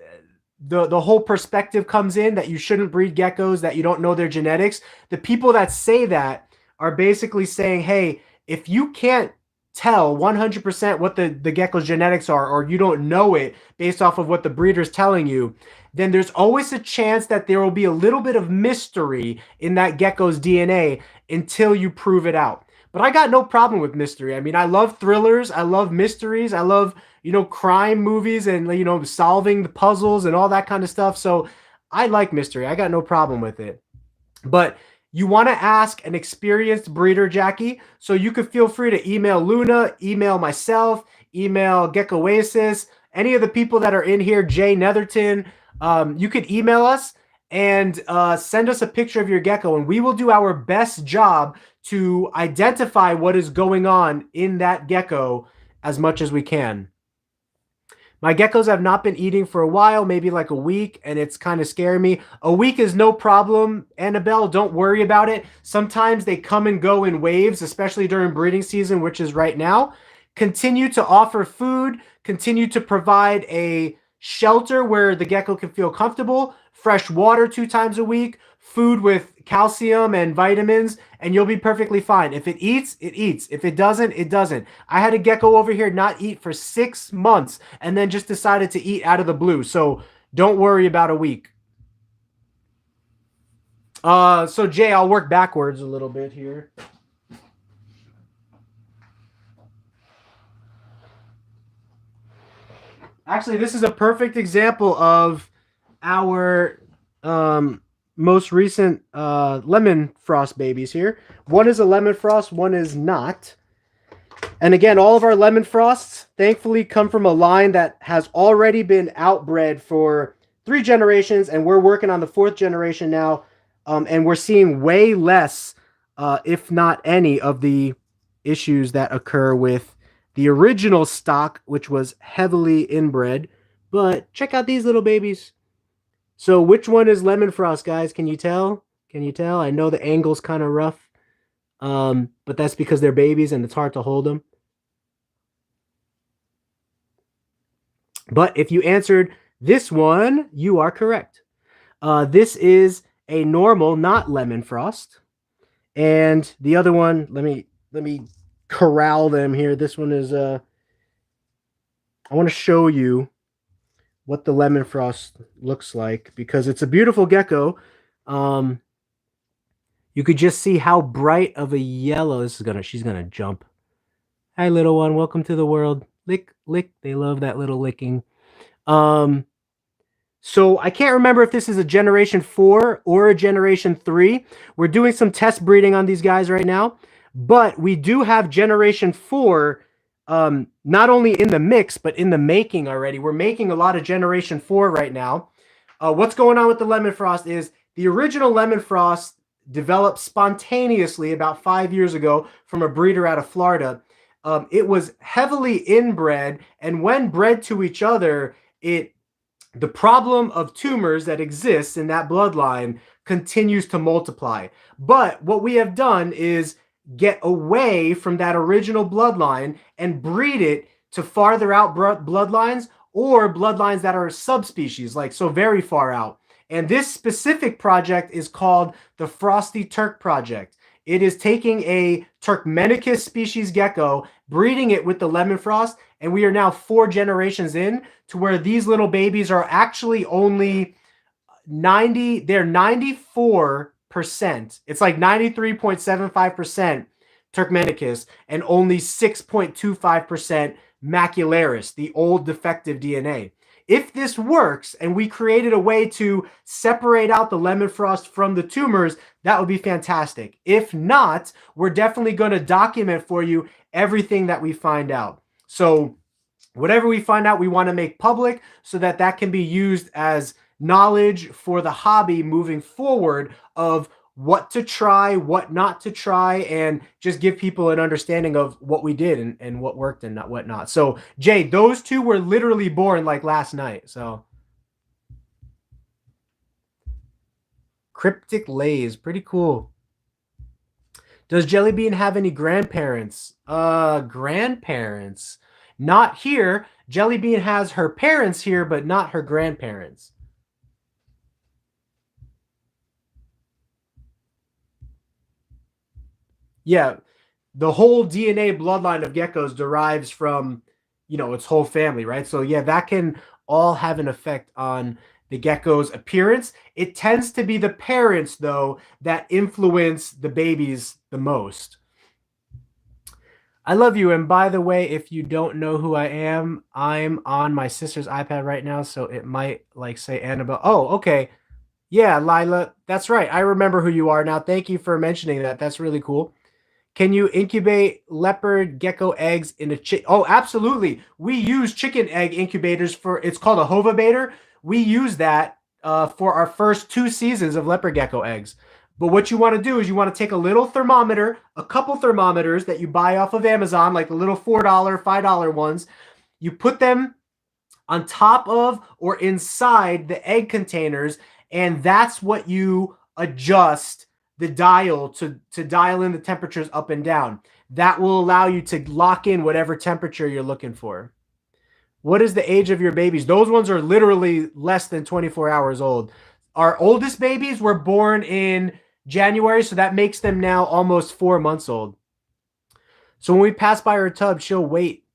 the whole perspective comes in, that you shouldn't breed geckos, that you don't know their genetics. The people that say that are basically saying, hey, if you can't tell 100% what the gecko's genetics are, or you don't know it based off of what the breeder's telling you, then there's always a chance that there will be a little bit of mystery in that gecko's DNA until you prove it out. But I got no problem with mystery. I mean, I love thrillers. I love mysteries. I love, crime movies and, solving the puzzles and all that kind of stuff. So I like mystery. I got no problem with it. But you want to ask an experienced breeder, Jackie, so you could feel free to email Luna, email myself, email GeckoOasis, any of the people that are in here, Jay Netherton. You could email us and send us a picture of your gecko, and we will do our best job to identify what is going on in that gecko as much as we can. My geckos have not been eating for a while, maybe like a week, and it's kind of scaring me. A week is no problem, Annabelle. Don't worry about it. Sometimes they come and go in waves, especially during breeding season, which is right now. Continue to offer food. Continue to provide a shelter where the gecko can feel comfortable. Fresh water 2 times a week. Food with calcium and vitamins, and you'll be perfectly fine. If it eats, it eats. If it doesn't, it doesn't. I had a gecko over here not eat for 6 months and then just decided to eat out of the blue. So don't worry about a week. So Jay, I'll work backwards a little bit here. Actually, this is a perfect example of our most recent lemon frost babies here. One is a lemon frost, one is not. And again, all of our lemon frosts thankfully come from a line that has already been outbred for 3 generations, and we're working on the 4th generation now. And we're seeing way less, if not any, of the issues that occur with the original stock, which was heavily inbred. But check out these little babies. So which one is lemon frost, guys? Can you tell? Can you tell? I know the angle's kind of rough, but that's because they're babies and it's hard to hold them. But if you answered this one, you are correct. This is a normal, not lemon frost. And the other one, let me corral them here. This one is I want to show you what the lemon frost looks like because it's a beautiful gecko. You could just see how bright of a yellow. She's gonna jump. Hi, little one. Welcome to the world. Lick, lick. They love that little licking. So I can't remember if this is a generation 4 or a generation 3. We're doing some test breeding on these guys right now, but we do have generation 4 not only in the mix, but in the making already. We're making a lot of generation 4 right now. What's going on with the lemon frost is the original lemon frost developed spontaneously about 5 years ago from a breeder out of Florida. It was heavily inbred, and when bred to each other, the problem of tumors that exists in that bloodline continues to multiply. But what we have done is get away from that original bloodline and breed it to farther out bloodlines or bloodlines that are subspecies, like so very far out. And this specific project is called the Frosty Turk Project. It is taking a Turkmenicus species gecko, breeding it with the lemon frost, and we are now 4 generations in to where these little babies are actually only 90, they're 94%. It's like 93.75% Turkmenicus and only 6.25% macularis, the old defective DNA. If this works and we created a way to separate out the lemon frost from the tumors, that would be fantastic. If not, we're definitely going to document for you everything that we find out. So whatever we find out, we want to make public so that that can be used as knowledge for the hobby moving forward of what to try, what not to try, and just give people an understanding of what we did and what worked and not what not. So, Jay, those 2 were literally born like last night. So, cryptic lays, pretty cool. Does Jellybean have any grandparents? Grandparents. Not here. Jellybean has her parents here, but not her grandparents. Yeah, the whole DNA bloodline of geckos derives from, its whole family, right? So yeah, that can all have an effect on the gecko's appearance. It tends to be the parents, though, that influence the babies the most. I love you. And by the way, if you don't know who I am, I'm on my sister's iPad right now, so it might like say Annabelle. Oh, okay. Yeah, Lila, that's right. I remember who you are now. Thank you for mentioning that. That's really cool. Can you incubate leopard gecko eggs in a chick? Oh, absolutely. We use chicken egg incubators for, it's called a hovabator. We use that for our first 2 seasons of leopard gecko eggs. But what you want to do is you want to take a little thermometer, a couple thermometers that you buy off of Amazon, like the little $4, $5 ones. You put them on top of or inside the egg containers, and that's what you adjust the dial to dial in the temperatures up and down. That will allow you to lock in whatever temperature you're looking for. What is the age of your babies? Those ones are literally less than 24 hours old. Our oldest babies were born in January, so that makes them now almost 4 months old. So when we pass by her tub, she'll wait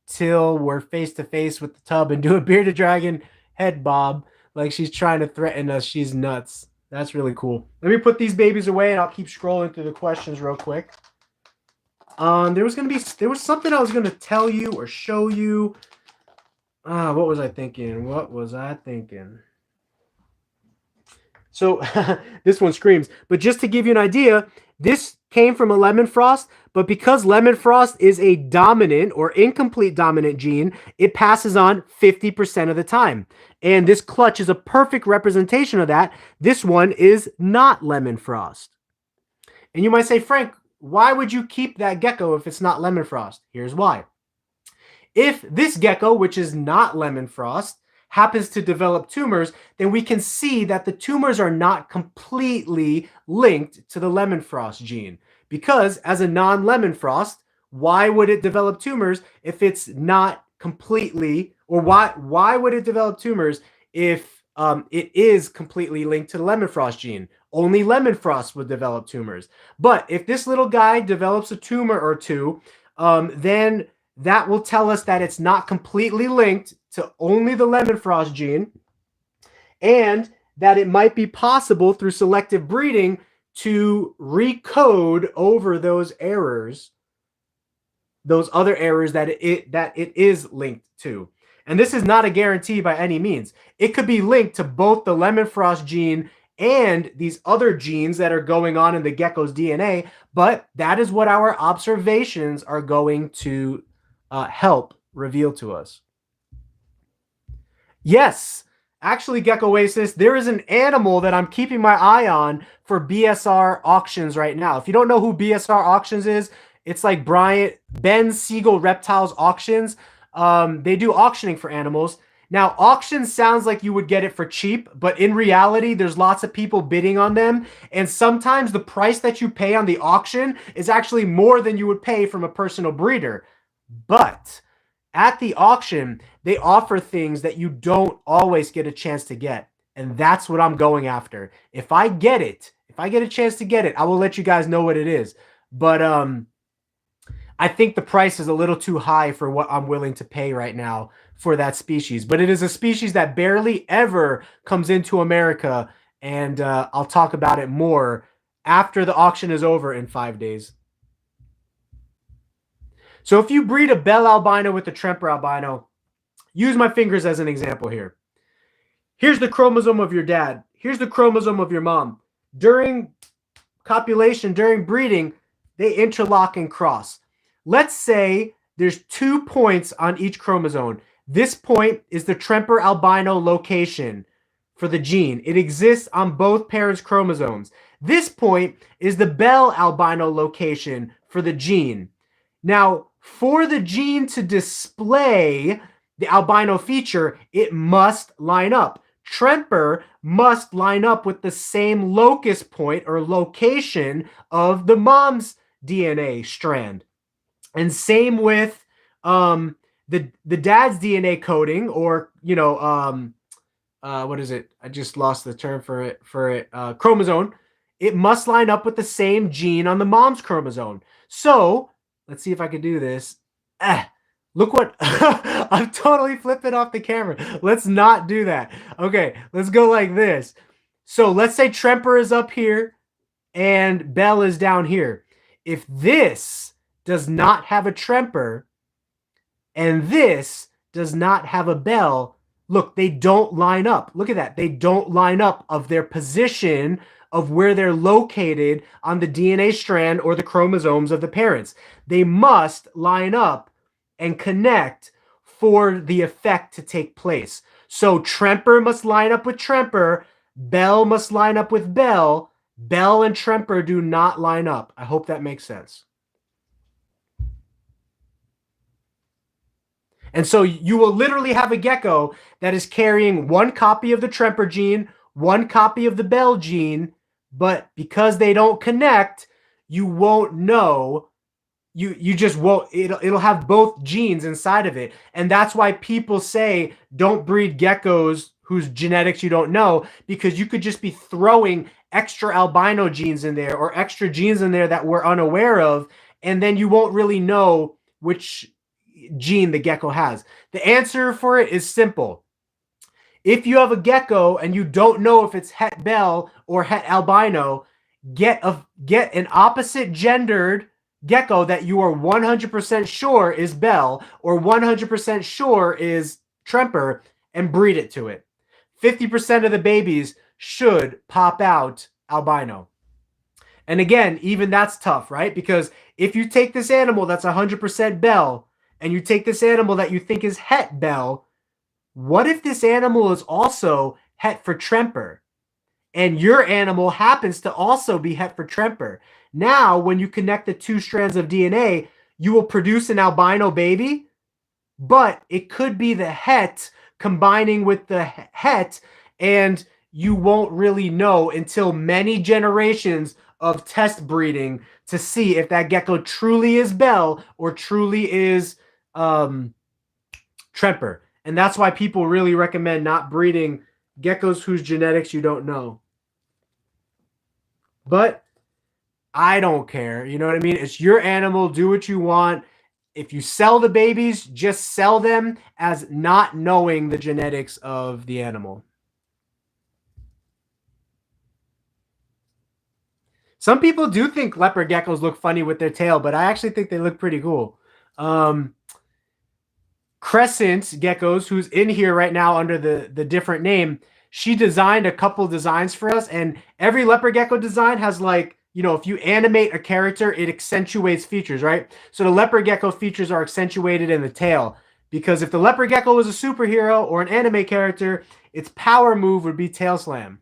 till we're face to face with the tub and do a bearded dragon head bob like she's trying to threaten us. She's nuts. That's really cool. Let me put these babies away, and I'll keep scrolling through the questions real quick. There was something I was gonna tell you or show you. What was I thinking? So this one screams. But just to give you an idea, this came from a lemon frost, but because lemon frost is a dominant or incomplete dominant gene, it passes on 50% of the time. And this clutch is a perfect representation of that. This one is not lemon frost. And you might say, Frank, why would you keep that gecko if it's not lemon frost? Here's why. If this gecko, which is not lemon frost, happens to develop tumors, then we can see that the tumors are not completely linked to the lemon frost gene. Because as a non-lemon frost, why would it develop tumors if it's not completely, or why would it develop tumors if it is completely linked to the lemon frost gene? Only lemon frost would develop tumors. But if this little guy develops a tumor or two, then that will tell us that it's not completely linked to only the lemon frost gene, and that it might be possible through selective breeding to recode over those errors, those other errors that it is linked to. And this is not a guarantee by any means. It could be linked to both the lemon frost gene and these other genes that are going on in the gecko's DNA, but that is what our observations are going to help reveal to us. Yes, actually, Gecko Oasis, there is an animal that I'm keeping my eye on for BSR auctions right now. If you don't know who BSR auctions is, it's like Ben Siegel Reptiles auctions. They do auctioning for animals. Now, auction sounds like you would get it for cheap, but in reality, there's lots of people bidding on them. And sometimes the price that you pay on the auction is actually more than you would pay from a personal breeder. But at the auction, they offer things that you don't always get a chance to get. And that's what I'm going after. If I get it, if I get a chance to get it, I will let you guys know what it is. But I think the price is a little too high for what I'm willing to pay right now for that species. But it is a species that barely ever comes into America. And I'll talk about it more after the auction is over in 5 days. So if you breed a Bell albino with a Tremper albino, use my fingers as an example here. Here's the chromosome of your dad. Here's the chromosome of your mom. During copulation, during breeding, they interlock and cross. Let's say there's 2 points on each chromosome. This point is the Tremper albino location for the gene. It exists on both parents' chromosomes. This point is the Bell albino location for the gene. Now, for the gene to display the albino feature, it must line up. Tremper must line up with the same locus point or location of the mom's DNA strand. And same with the dad's DNA coding, or, you know, what is it? I just lost the term for it. Chromosome. It must line up with the same gene on the mom's chromosome. So let's see if I can do this. Look what I'm totally flipping off the camera. Let's not do that. Okay, let's go like this. So let's say Tremper is up here and Bell is down here. If this does not have a Tremper and this does not have a Bell, look, they don't line up. Look at that. They don't line up of their position of where they're located on the DNA strand or the chromosomes of the parents. They must line up and connect for the effect to take place. So Tremper must line up with Tremper, Bell must line up with Bell. Bell and Tremper do not line up. I hope that makes sense. And so you will literally have a gecko that is carrying 1 copy of the Tremper gene, 1 copy of the Bell gene, but because they don't connect, you won't know. You just won't. It'll have both genes inside of it. And that's why people say don't breed geckos whose genetics you don't know, because you could just be throwing extra albino genes in there or extra genes in there that we're unaware of, and then you won't really know which gene the gecko has. The answer for it is simple. If you have a gecko and you don't know if it's het bell or het albino, get an opposite gendered gecko that you are 100% sure is bell or 100% sure is tremper and breed it to it. 50% of the babies should pop out albino. And again, even that's tough, right? Because if you take this animal that's 100% bell and you take this animal that you think is het bell, what if this animal is also het for tremper? And your animal happens to also be het for tremper. Now, when you connect the two strands of DNA, you will produce an albino baby, but it could be the het combining with the het, and you won't really know until many generations of test breeding to see if that gecko truly is bell or truly is tremper. And that's why people really recommend not breeding geckos whose genetics you don't know. But I don't care. You know what I mean? It's your animal. Do what you want. If you sell the babies, just sell them as not knowing the genetics of the animal. Some people do think leopard geckos look funny with their tail, but I actually think they look pretty cool. Crescent Geckos, who's in here right now under the different name, she designed a couple designs for us, and every leopard gecko design has, like, you know, if you animate a character, it accentuates features, right? So the leopard gecko features are accentuated in the tail, because if the leopard gecko was a superhero or an anime character, its power move would be tail slam.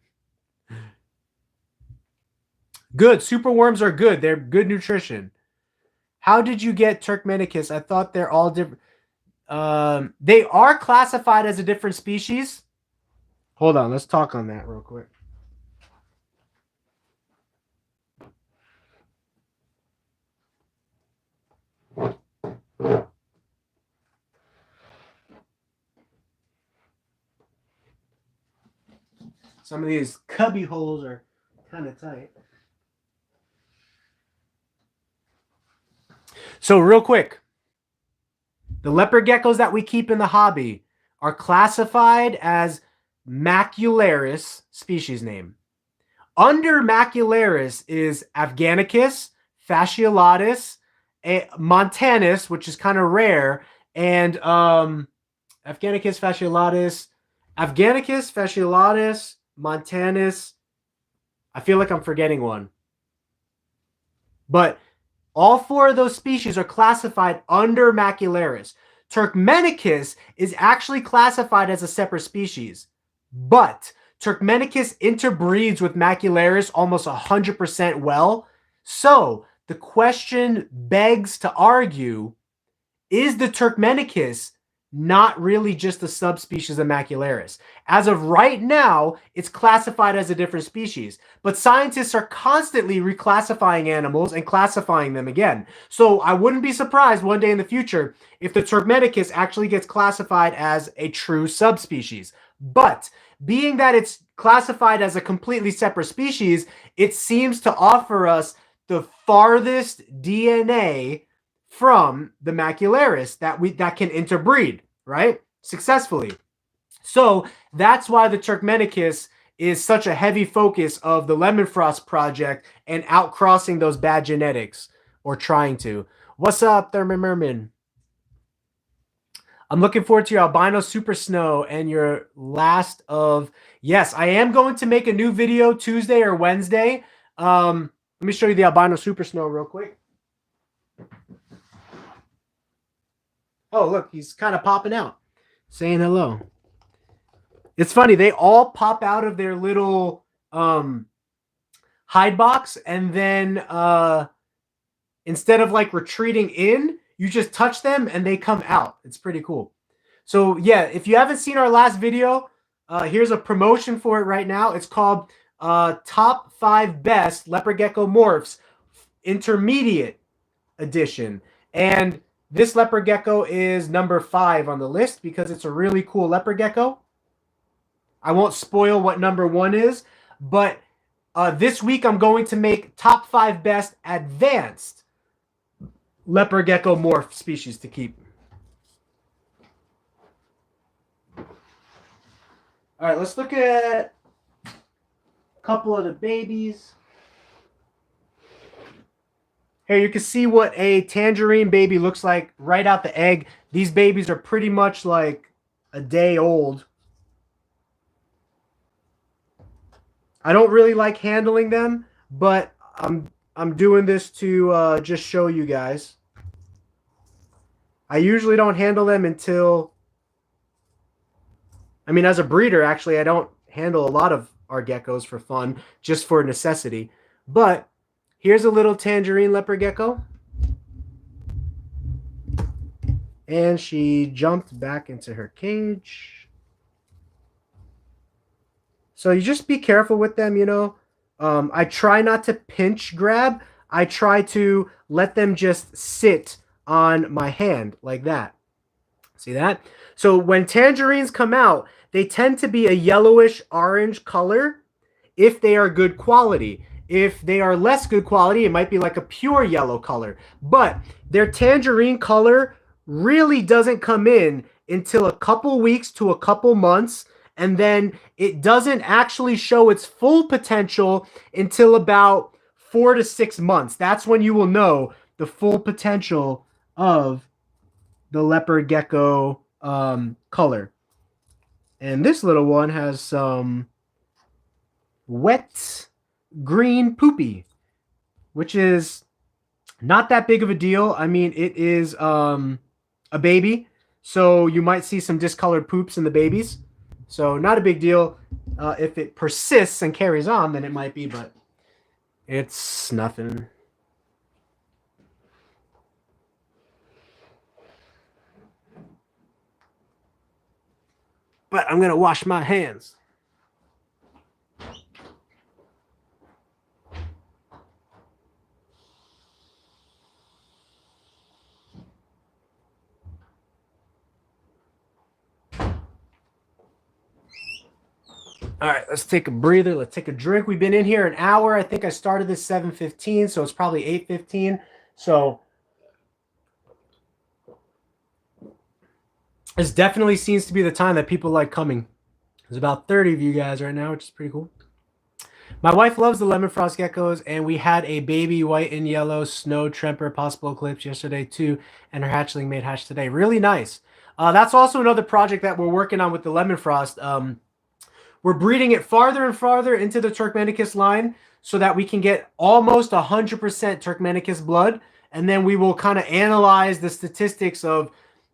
Good. Super worms are good. They're good nutrition. How did you get Turkmenicus? I thought they're all different. They are classified as a different species. Hold on, let's talk on that real quick. Some of these cubby holes are kind of tight. So real quick, the leopard geckos that we keep in the hobby are classified as Macularis species name. Under Macularis is Afghanicus, Fasciolatus, Montanus, which is kind of rare, and Afghanicus, Fasciolatus, Montanus. I feel like I'm forgetting one. But all four of those species are classified under Macularis. Turkmenicus is actually classified as a separate species, but Turkmenicus interbreeds with Macularis almost 100% well. So the question begs to argue, is the Turkmenicus not really just a subspecies of Macularis? As of right now, it's classified as a different species, but scientists are constantly reclassifying animals and classifying them again. So I wouldn't be surprised one day in the future if the Turkmenicus actually gets classified as a true subspecies. But being that it's classified as a completely separate species, it seems to offer us the farthest DNA from the Macularis that can interbreed, right? Successfully. So that's why the Turkmenicus is such a heavy focus of the Lemon Frost project and outcrossing those bad genetics, or trying to. What's up, Thurman Merman? I'm looking forward to your albino super snow and your last of... Yes, I am going to make a new video Tuesday or Wednesday. Let me show you the albino super snow real quick. Oh, look, he's kind of popping out, saying hello. It's funny, they all pop out of their little hide box, and then instead of like retreating in, you just touch them and they come out. It's pretty cool. So yeah, if you haven't seen our last video, here's a promotion for it right now. It's called Top 5 Best Leopard Gecko Morphs Intermediate Edition. And this leopard gecko is number 5 on the list because it's a really cool leopard gecko. I won't spoil what number 1 is, but this week I'm going to make top 5 best advanced leopard gecko morph species to keep. All All right, let's look at a couple of the babies. Here you can see what a tangerine baby looks like right out the egg. These babies are pretty much like a day old. I don't really like handling them, but I'm doing this to just show you guys. I usually don't handle them until, I mean, as a breeder, actually, I don't handle a lot of our geckos for fun, just for necessity. But here's a little tangerine leopard gecko. And she jumped back into her cage. So you just be careful with them, you know. I try not to pinch grab. I try to let them just sit on my hand like that. See that? So when tangerines come out, they tend to be a yellowish orange color if they are good quality. If they are less good quality, it might be like a pure yellow color. But their tangerine color really doesn't come in until a couple weeks to a couple months, and then it doesn't actually show its full potential until about 4 to 6 months. That's when you will know the full potential of the leopard gecko color. And this little one has some wet green poopy, which is not that big of a deal. I mean, it is a baby, so you might see some discolored poops in the babies. So not a big deal. If it persists and carries on, then it might be, but it's nothing. But I'm going to wash my hands. All right, let's take a breather. Let's take a drink. We've been in here an hour. I think I started this 7:15, so it's probably 8:15. So this definitely seems to be the time that people like coming. There's about 30 of you guys right now, which is pretty cool. My wife loves the lemon frost geckos, and we had a baby white and yellow snow tremper possible eclipse yesterday too, and her hatchling made hatch today. Really nice. That's also another project that we're working on with the lemon frost. We're breeding it farther and farther into the Turkmenicus line so that we can get almost 100% Turkmenicus blood. And then we will kind of analyze the statistics of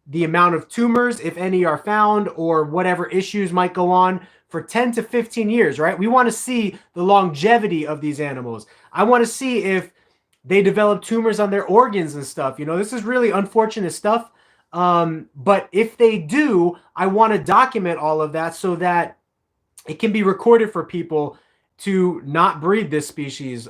the amount of tumors, if any are found, or whatever issues might go on for 10 to 15 years, right? We want to see the longevity of these animals. I want to see if they develop tumors on their organs and stuff. You know, this is really unfortunate stuff. But if they do, I want to document all of that so that it can be recorded for people to not breed this species.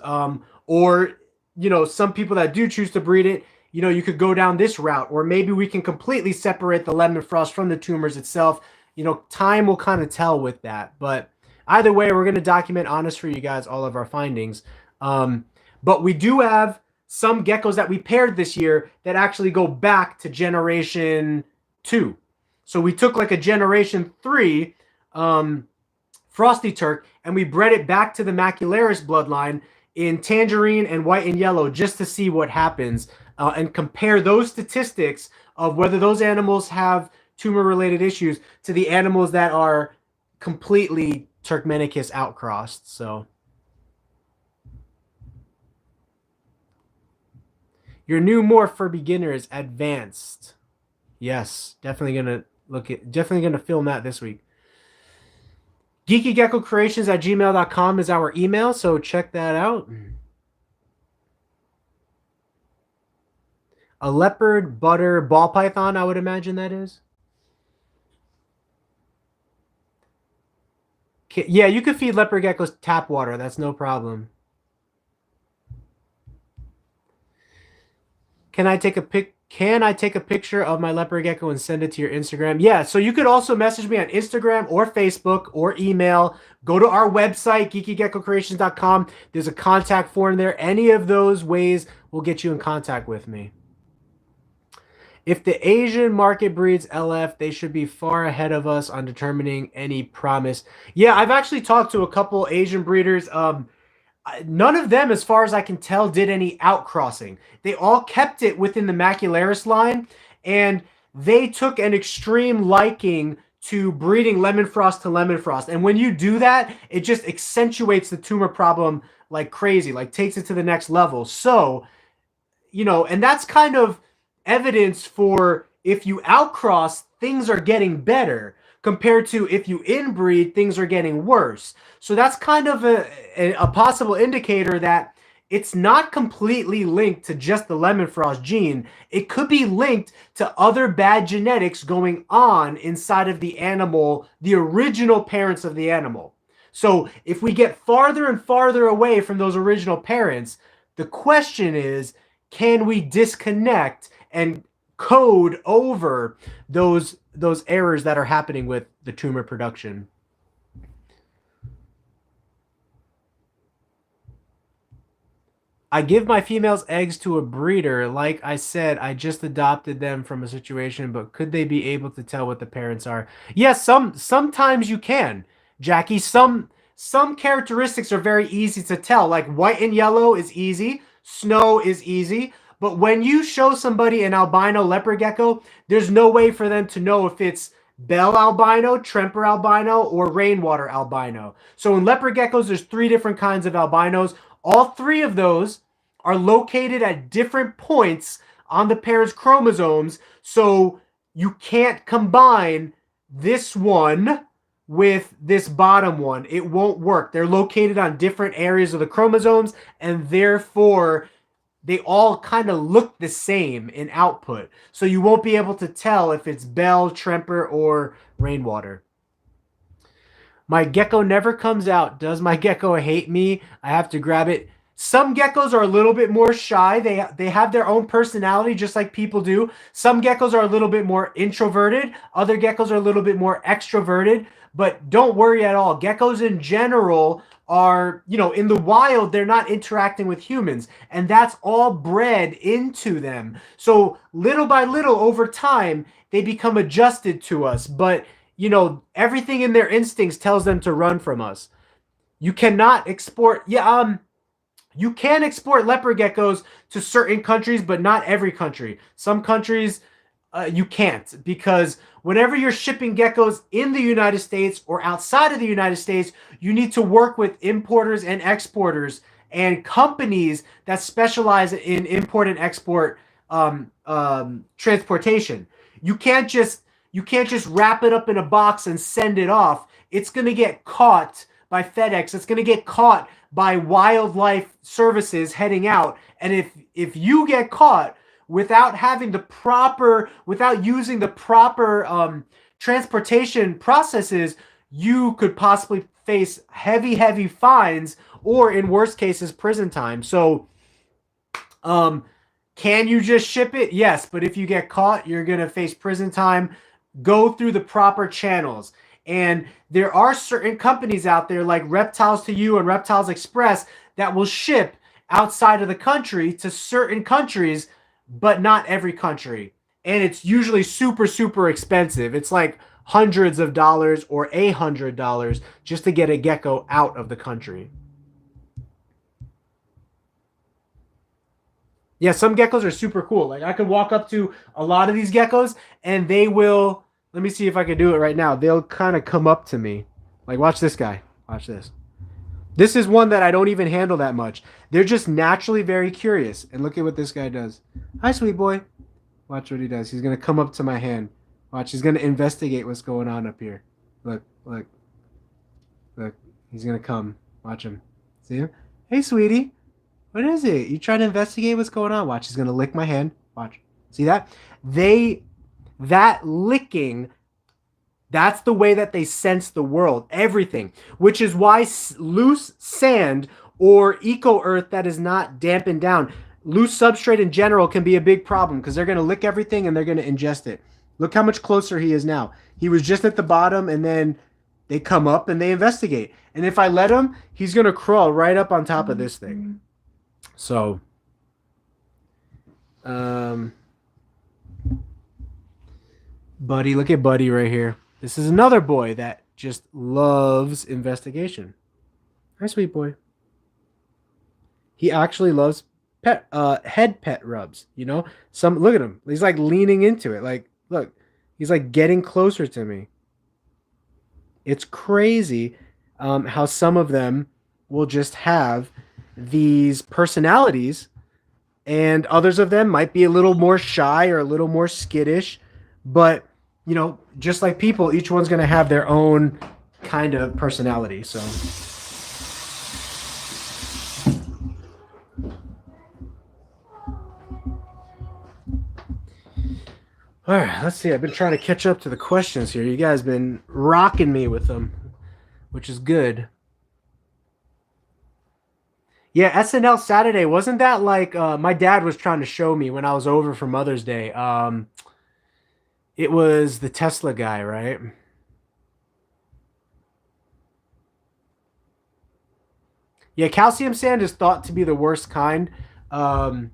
Or, you know, some people that do choose to breed it, you know, you could go down this route, or maybe we can completely separate the lemon frost from the tumors itself. You know, time will kind of tell with that. But either way, we're going to document honest for you guys all of our findings. But we do have some geckos that we paired this year that actually go back to generation 2. So we took like a generation 3 Frosty Turk, and we bred it back to the Macularis bloodline in tangerine and white and yellow just to see what happens and compare those statistics of whether those animals have tumor-related issues to the animals that are completely Turkmenicus outcrossed. So your new morph for beginners, advanced. Yes, definitely gonna film that this week. GeekyGeckoCreations@gmail.com is our email, so check that out. A leopard butter ball python, I would imagine that is. Yeah, you could feed leopard geckos tap water. That's no problem. Can I take a picture of my leopard gecko and send it to your Instagram? Yeah, so you could also message me on Instagram or Facebook or email. Go to our website, GeekyGeckoCreations.com. There's a contact form there. Any of those ways will get you in contact with me. If the Asian market breeds LF, they should be far ahead of us on determining any promise. Yeah, I've actually talked to a couple Asian breeders. None of them, as far as I can tell, did any outcrossing. They all kept it within the macularis line, and they took an extreme liking to breeding lemon frost to lemon frost. And when you do that, it just accentuates the tumor problem like crazy, like takes it to the next level. So, and that's kind of evidence for if you outcross, things are getting better compared to if you inbreed, things are getting worse. So that's kind of a possible indicator that it's not completely linked to just the lemon frost gene. It could be linked to other bad genetics going on inside of the animal, the original parents of the animal. So if we get farther and farther away from those original parents, the question is, can we disconnect and code over those errors that are happening with the tumor production? I give my female's eggs to a breeder. Like I said, I just adopted them from a situation, but could they be able to tell what the parents are? Yes, sometimes you can, Jackie. Some characteristics are very easy to tell. Like white and yellow is easy, snow is easy. But when you show somebody an albino leopard gecko, there's no way for them to know if it's bell albino, tremper albino, or rainwater albino. So in leopard geckos, there's 3 different kinds of albinos. All 3 of those are located at different points on the parent's chromosomes, so you can't combine this one with this bottom one. It won't work. They're located on different areas of the chromosomes, and therefore they all kind of look the same in output. So you won't be able to tell if it's bell, tremper, or rainwater. My gecko never comes out. Does my gecko hate me? I have to grab it. Some geckos are a little bit more shy. They have their own personality just like people do. Some geckos are a little bit more introverted. Other geckos are a little bit more extroverted. But don't worry at all. Geckos in general are, in the wild, they're not interacting with humans. And that's all bred into them. So little by little over time, they become adjusted to us. But everything in their instincts tells them to run from us. You cannot export, you can export leopard geckos to certain countries, but not every country. Some countries you can't, because whenever you're shipping geckos in the United States or outside of the United States, you need to work with importers and exporters and companies that specialize in import and export transportation. You can't just wrap it up in a box and send it off. It's going to get caught by FedEx. It's going to get caught by wildlife services heading out. And if you get caught without using the proper transportation processes, you could possibly face heavy fines, or in worst cases, prison time. So, can you just ship it? Yes, but if you get caught, you're going to face prison time. Go through the proper channels. And there are certain companies out there like Reptiles to You and Reptiles Express that will ship outside of the country to certain countries, but not every country. And it's usually super expensive. It's like hundreds of dollars or $100 just to get a gecko out of the country. Yeah, some geckos are super cool. Like I could walk up to a lot of these geckos and they will, let me see if I can do it right now. They'll kind of come up to me. Like watch this guy. Watch this. This is one that I don't even handle that much. They're just naturally very curious. And look at what this guy does. Hi, sweet boy. Watch what he does. He's going to come up to my hand. Watch. He's going to investigate what's going on up here. Look. He's going to come. Watch him. See him? Hey, sweetie. What is it? You trying to investigate what's going on? Watch. He's going to lick my hand. Watch. See that? That licking, that's the way that they sense the world, everything, which is why loose sand or eco-earth that is not dampened down, loose substrate in general can be a big problem because they're going to lick everything and they're going to ingest it. Look how much closer he is now. He was just at the bottom and then they come up and they investigate. And if I let him, he's going to crawl right up on top of this thing. So, Buddy, look at Buddy right here. This is another boy that just loves investigation. Hi, sweet boy. He actually loves head pet rubs, you know? Some look at him. He's like leaning into it. Like, look, he's like getting closer to me. It's crazy how some of them will just have these personalities, and others of them might be a little more shy or a little more skittish. But, you know, just like people, each one's going to have their own kind of personality. So, all right, let's see. I've been trying to catch up to the questions here. You guys been rocking me with them, which is good. Yeah, SNL Saturday, wasn't that like my dad was trying to show me when I was over for Mother's Day? It was the Tesla guy, right? Yeah, calcium sand is thought to be the worst kind. Um,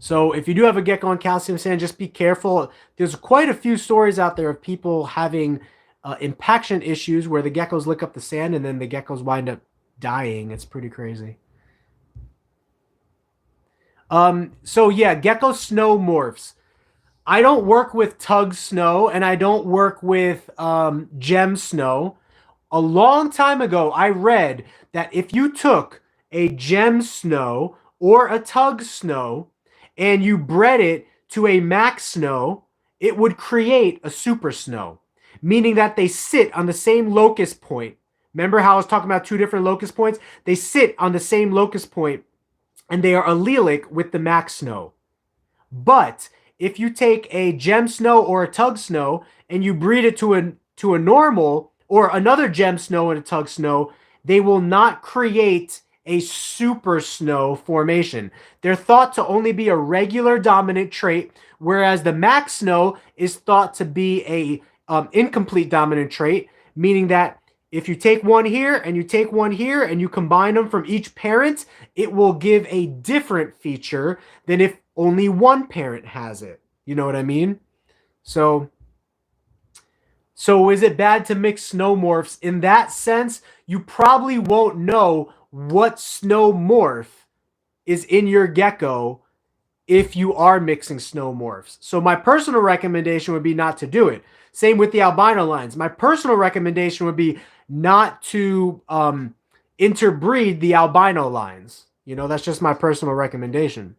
so if you do have a gecko on calcium sand, just be careful. There's quite a few stories out there of people having impaction issues where the geckos lick up the sand and then the geckos wind up dying. It's pretty crazy. So yeah, gecko snow morphs. I don't work with tug snow and I don't work with gem snow. A long time ago, I read that if you took a gem snow or a tug snow and you bred it to a max snow, it would create a super snow, meaning that they sit on the same locus point. Remember how I was talking about two different locus points? They sit on the same locus point and they are allelic with the max snow. But if you take a gem snow or a tug snow and you breed it to a normal or another gem snow and a tug snow, they will not create a super snow formation. They're thought to only be a regular dominant trait, whereas the max snow is thought to be a incomplete dominant trait, meaning that if you take one here and you take one here and you combine them from each parent, it will give a different feature than if only one parent has it. You know what I mean? So is it bad to mix snowmorphs? In that sense, you probably won't know what snowmorph is in your gecko if you are mixing snowmorphs. So my personal recommendation would be not to do it. Same with the albino lines. My personal recommendation would be not to interbreed the albino lines. You know, that's just my personal recommendation.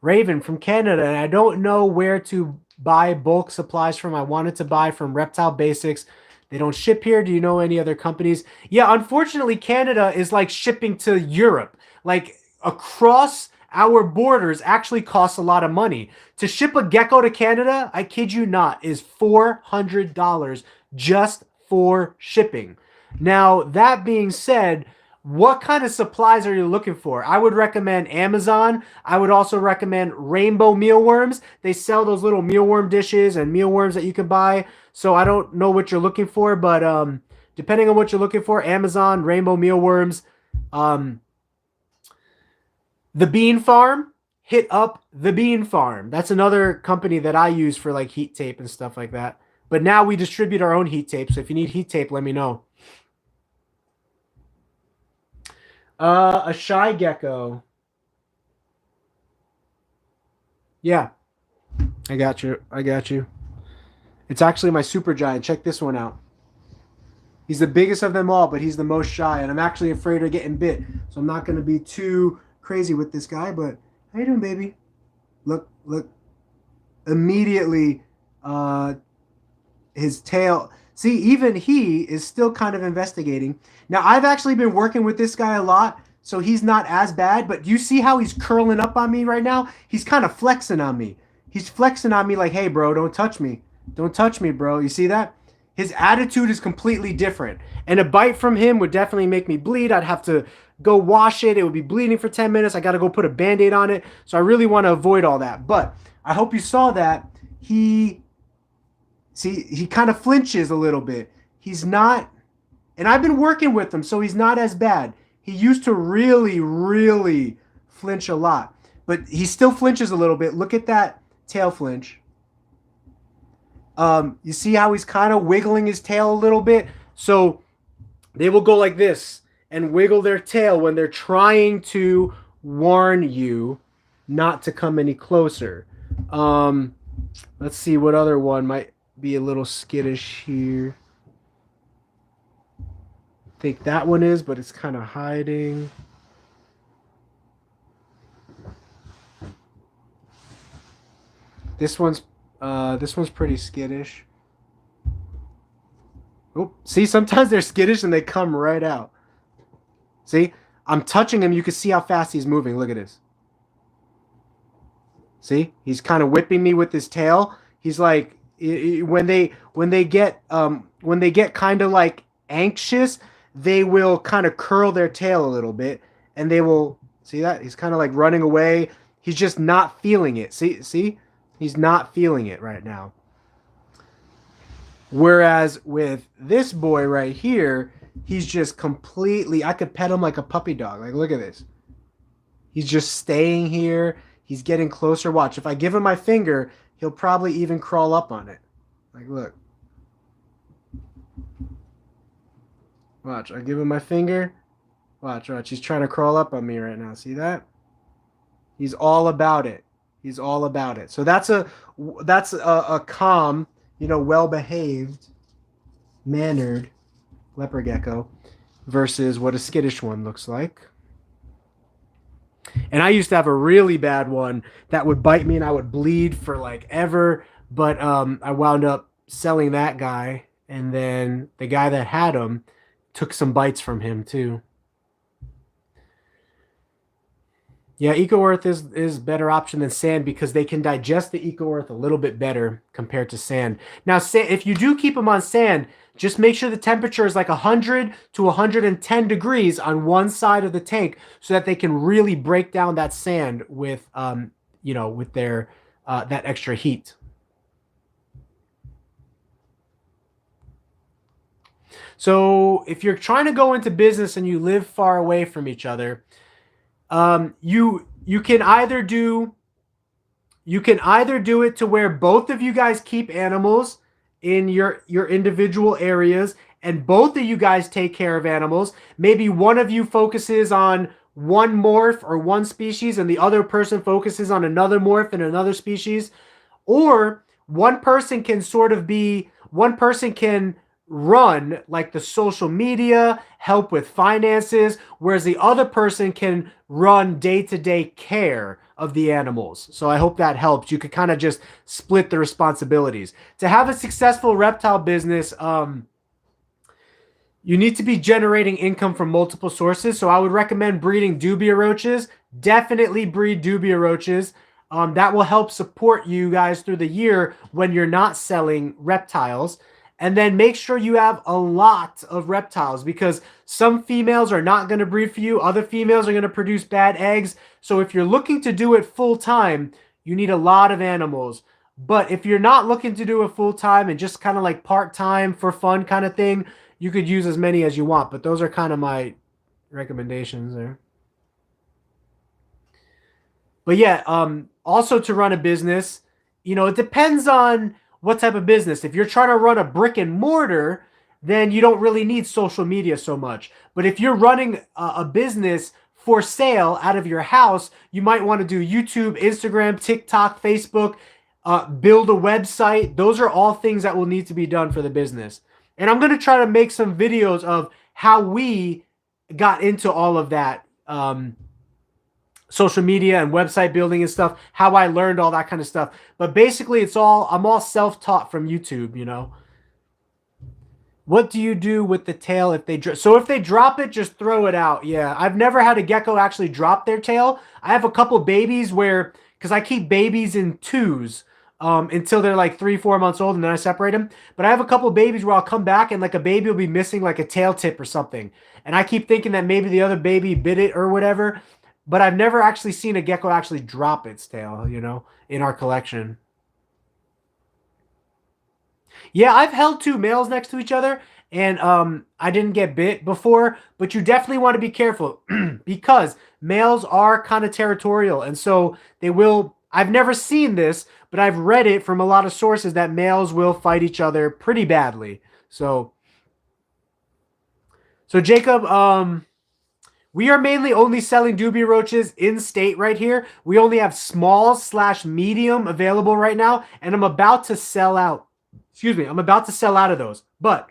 Raven from Canada, and I don't know where to buy bulk supplies from. I wanted to buy from Reptile Basics. They don't ship here. Do you know any other companies? Yeah, unfortunately, Canada is like shipping to Europe. Like across our borders actually costs a lot of money. To ship a gecko to Canada, I kid you not, is $400 just for shipping. Now, that being said, what kind of supplies are you looking for? I would recommend Amazon. I would also recommend Rainbow Mealworms. They sell those little mealworm dishes and mealworms that you can buy. So I don't know what you're looking for, but depending on what you're looking for, Amazon, Rainbow Mealworms, The Bean Farm, hit up The Bean Farm. That's another company that I use for like heat tape and stuff like that. But now we distribute our own heat tape. So if you need heat tape, let me know. A shy gecko. Yeah, I got you. I got you. It's actually my super giant. Check this one out. He's the biggest of them all, but he's the most shy, and I'm actually afraid of getting bit. So I'm not going to be too crazy with this guy, but how you doing, baby? Look, look. Immediately, his tail. See, even he is still kind of investigating. Now, I've actually been working with this guy a lot, so he's not as bad, but do you see how he's curling up on me right now? He's kind of flexing on me. He's flexing on me like, hey, bro, don't touch me. Don't touch me, bro. You see that? His attitude is completely different. And a bite from him would definitely make me bleed. I'd have to go wash it. It would be bleeding for 10 minutes. I got to go put a Band-Aid on it. So I really want to avoid all that. But I hope you saw that. He kind of flinches a little bit. He's not, and I've been working with him, so he's not as bad. He used to really, really flinch a lot. But he still flinches a little bit. Look at that tail flinch. You see how he's kind of wiggling his tail a little bit? So they will go like this and wiggle their tail when they're trying to warn you not to come any closer. Um, let's see what other one might be a little skittish here. I think that one is, but it's kind of hiding. This one's pretty skittish. Oh, see, sometimes they're skittish and they come right out. See, I'm touching him. You can see how fast he's moving. Look at this. See, he's kind of whipping me with his tail. He's like, when they get kind of like anxious, they will kind of curl their tail a little bit, and they will see that he's kind of like running away. He's just not feeling it. See, he's not feeling it right now. Whereas with this boy right here, he's just completely. I could pet him like a puppy dog. Like, look at this. He's just staying here. He's getting closer. Watch. If I give him my finger, he'll probably even crawl up on it. Like, look. Watch. I give him my finger. Watch. He's trying to crawl up on me right now. See that? He's all about it. He's all about it. So that's a calm, well-behaved, mannered leopard gecko versus what a skittish one looks like. And I used to have a really bad one that would bite me and I would bleed for like ever. But I wound up selling that guy. And then the guy that had him took some bites from him too. Yeah, Eco Earth is better option than sand because they can digest the Eco Earth a little bit better compared to sand. Now, if you do keep them on sand, just make sure the temperature is like 100 to 110 degrees on one side of the tank so that they can really break down that sand with, with their that extra heat. So if you're trying to go into business and you live far away from each other, you can either do it to where both of you guys keep animals in your individual areas and both of you guys take care of animals. Maybe one of you focuses on one morph or one species and the other person focuses on another morph and another species. Or one person can run like the social media, help with finances, whereas the other person can run day-to-day care of the animals. So I hope that helps. You could kind of just split the responsibilities. To have a successful reptile business, you need to be generating income from multiple sources. So I would recommend breeding dubia roaches. Definitely breed dubia roaches. That will help support you guys through the year when you're not selling reptiles. And then make sure you have a lot of reptiles because some females are not going to breed for you. Other females are going to produce bad eggs. So if you're looking to do it full time, you need a lot of animals. But if you're not looking to do it full time and just kind of like part time for fun kind of thing, you could use as many as you want. But those are kind of my recommendations there. But yeah, also to run a business, it depends on what type of business. If you're trying to run a brick and mortar, then you don't really need social media so much. But if you're running a business for sale out of your house, you might want to do YouTube, Instagram, TikTok, Facebook, build a website. Those are all things that will need to be done for the business. And I'm going to try to make some videos of how we got into all of that social media and website building and stuff, how I learned all that kind of stuff. But basically I'm all self-taught from YouTube, What do you do with the tail if they drop? So if they drop it, just throw it out. Yeah, I've never had a gecko actually drop their tail. I have a couple babies because I keep babies in twos until they're like 3-4 months old and then I separate them. But I have a couple babies where I'll come back and like a baby will be missing like a tail tip or something. And I keep thinking that maybe the other baby bit it or whatever. But I've never actually seen a gecko actually drop its tail, in our collection. Yeah, I've held two males next to each other, and I didn't get bit before, but you definitely want to be careful because males are kind of territorial, and so they will I've never seen this, but I've read it from a lot of sources that males will fight each other pretty badly. So Jacob, we are mainly only selling dubia roaches in state right here. We only have small/medium available right now, and I'm about to sell out. Excuse me, I'm about to sell out of those. But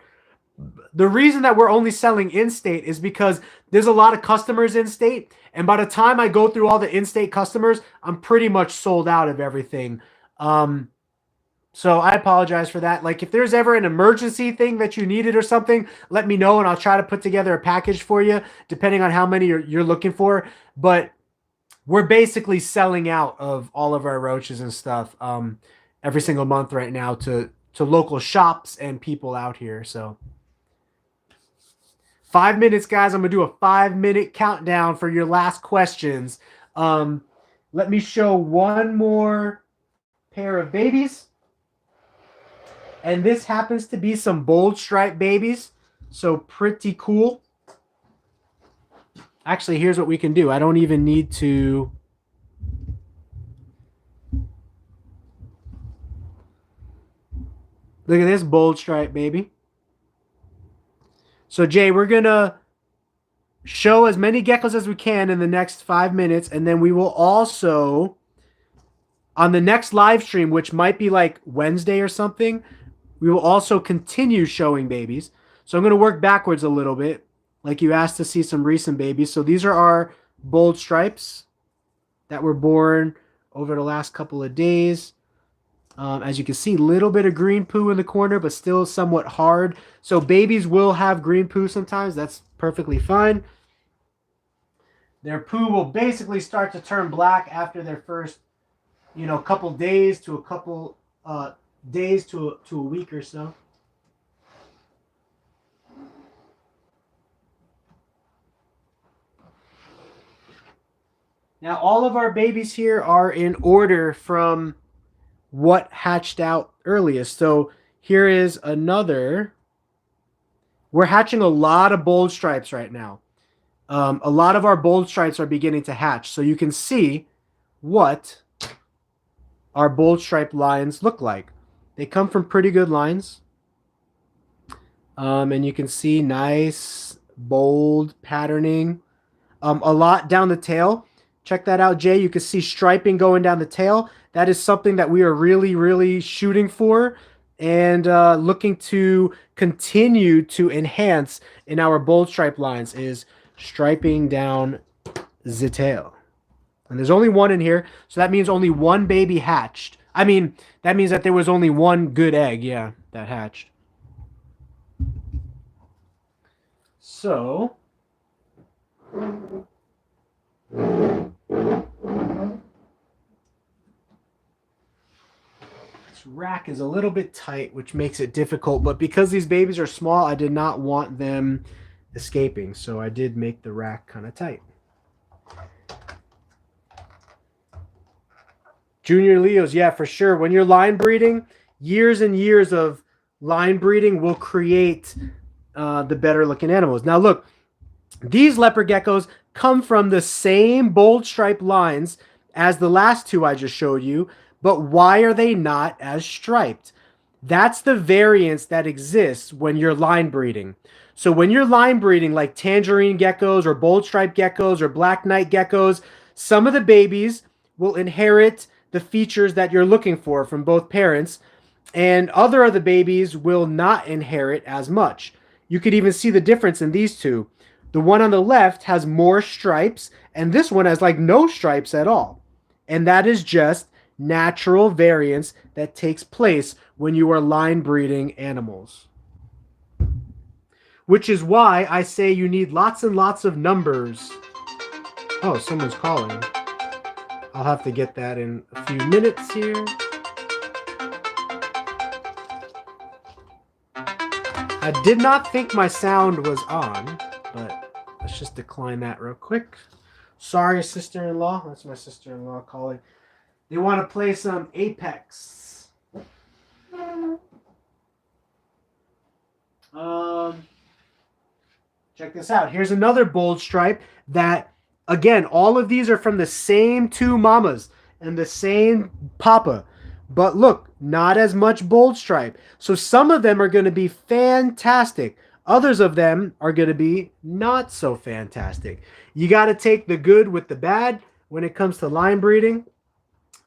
the reason that we're only selling in-state is because there's a lot of customers in-state, and by the time I go through all the in-state customers, I'm pretty much sold out of everything. So I apologize for that. Like, if there's ever an emergency thing that you needed or something, let me know, and I'll try to put together a package for you, depending on how many you're looking for. But we're basically selling out of all of our roaches and stuff every single month right now to local shops and people out here. So 5 minutes, guys. I'm going to do a 5-minute countdown for your last questions. Let me show one more pair of babies. And this happens to be some bold stripe babies. So pretty cool. Actually, here's what we can do. I don't even need to... Look at this bold stripe baby. So Jay, we're going to show as many geckos as we can in the next 5 minutes. And then we will also, on the next live stream, which might be like Wednesday or something, we will also continue showing babies. So I'm going to work backwards a little bit, like you asked to see some recent babies. So these are our bold stripes that were born over the last couple of days. As you can see, a little bit of green poo in the corner, but still somewhat hard. So babies will have green poo sometimes. That's perfectly fine. Their poo will basically start to turn black after their first, couple days to a couple days to a week or so. Now, all of our babies here are in order from what hatched out earliest. So here is another. We're hatching a lot of bold stripes right now. A lot of our bold stripes are beginning to hatch. So you can see what our bold stripe lines look like. They come from pretty good lines. And you can see nice, bold patterning. A lot down the tail. Check that out, Jay. You can see striping going down the tail. That is something that we are really, really shooting for and looking to continue to enhance in our bold stripe lines is striping down the tail. And there's only one in here, so that means only one baby hatched. I mean, that means that there was only one good egg, yeah, that hatched. So... this rack is a little bit tight, which makes it difficult, but because these babies are small, I did not want them escaping, so I did make the rack kind of tight. Junior Leos, yeah, for sure. When you're line breeding, years and years of line breeding will create the better looking animals. Now look, these leopard geckos come from the same bold stripe lines as the last two I just showed you, but why are they not as striped? That's the variance that exists when you're line breeding. So when you're line breeding like tangerine geckos or bold stripe geckos or black knight geckos, some of the babies will inherit the features that you're looking for from both parents, and other of the babies will not inherit as much. You could even see the difference in these two. The one on the left has more stripes, and this one has like no stripes at all. And that is just natural variance that takes place when you are line breeding animals. Which is why I say you need lots and lots of numbers. Oh, someone's calling. I'll have to get that in a few minutes here. I did not think my sound was on, but let's just decline that real quick. Sorry, sister-in-law. That's my sister-in-law calling. They want to play some Apex. Check this out. Here's another bold stripe that, again, all of these are from the same two mamas. and the same papa. But look, not as much bold stripe. So some of them are going to be fantastic. Others of them are going to be not so fantastic. You got to take the good with the bad when it comes to line breeding.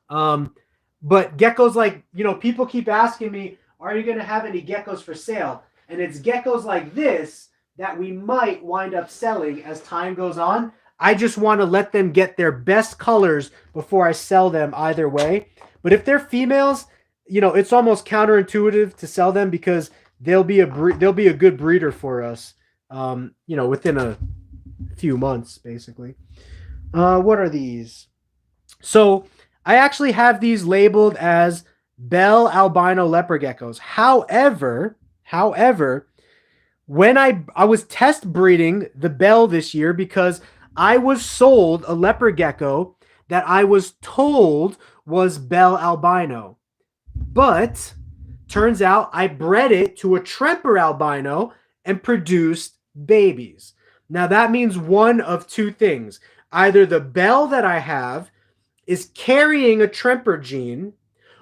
But geckos, like, people keep asking me, are you going to have any geckos for sale? And it's geckos like this that we might wind up selling as time goes on. I just want to let them get their best colors before I sell them either way. But if they're females, it's almost counterintuitive to sell them because they'll be a good breeder for us, within a few months, basically. What are these? So I actually have these labeled as Bell Albino Leopard Geckos. However, when I was test breeding the Bell this year because I was sold a leopard gecko that I was told was Bell Albino. But turns out I bred it to a Tremper Albino and produced babies. Now that means one of two things. Either the Bell that I have is carrying a Tremper gene,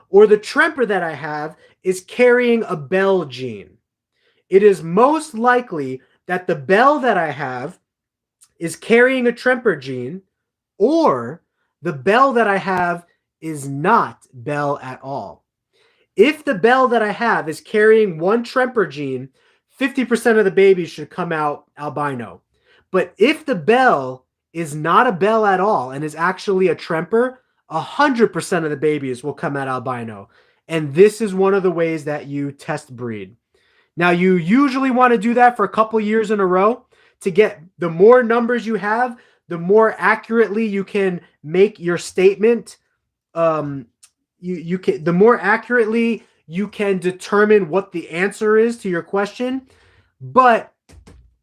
or the Tremper that I have is carrying a Bell gene. It is most likely that the Bell that I have is carrying a Tremper gene, or the Bell that I have is not Bell at all. If the Bell that I have is carrying one Tremper gene, 50% of the babies should come out albino. But if the Bell is not a Bell at all and is actually a Tremper, 100% of the babies will come out albino. And this is one of the ways that you test breed. Now, you usually want to do that for a couple years in a row to get the more numbers you have, the more accurately you can make your statement. The more accurately you can determine what the answer is to your question. But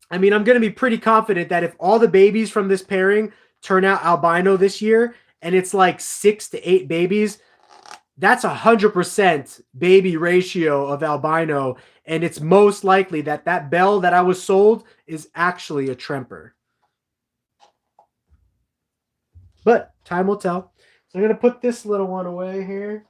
I mean, I'm going to be pretty confident that if all the babies from this pairing turn out albino this year, and it's like 6 to 8 babies, that's 100% baby ratio of albino. And it's most likely that that Bell that I was sold is actually a Tremper. But time will tell. So I'm going to put this little one away here.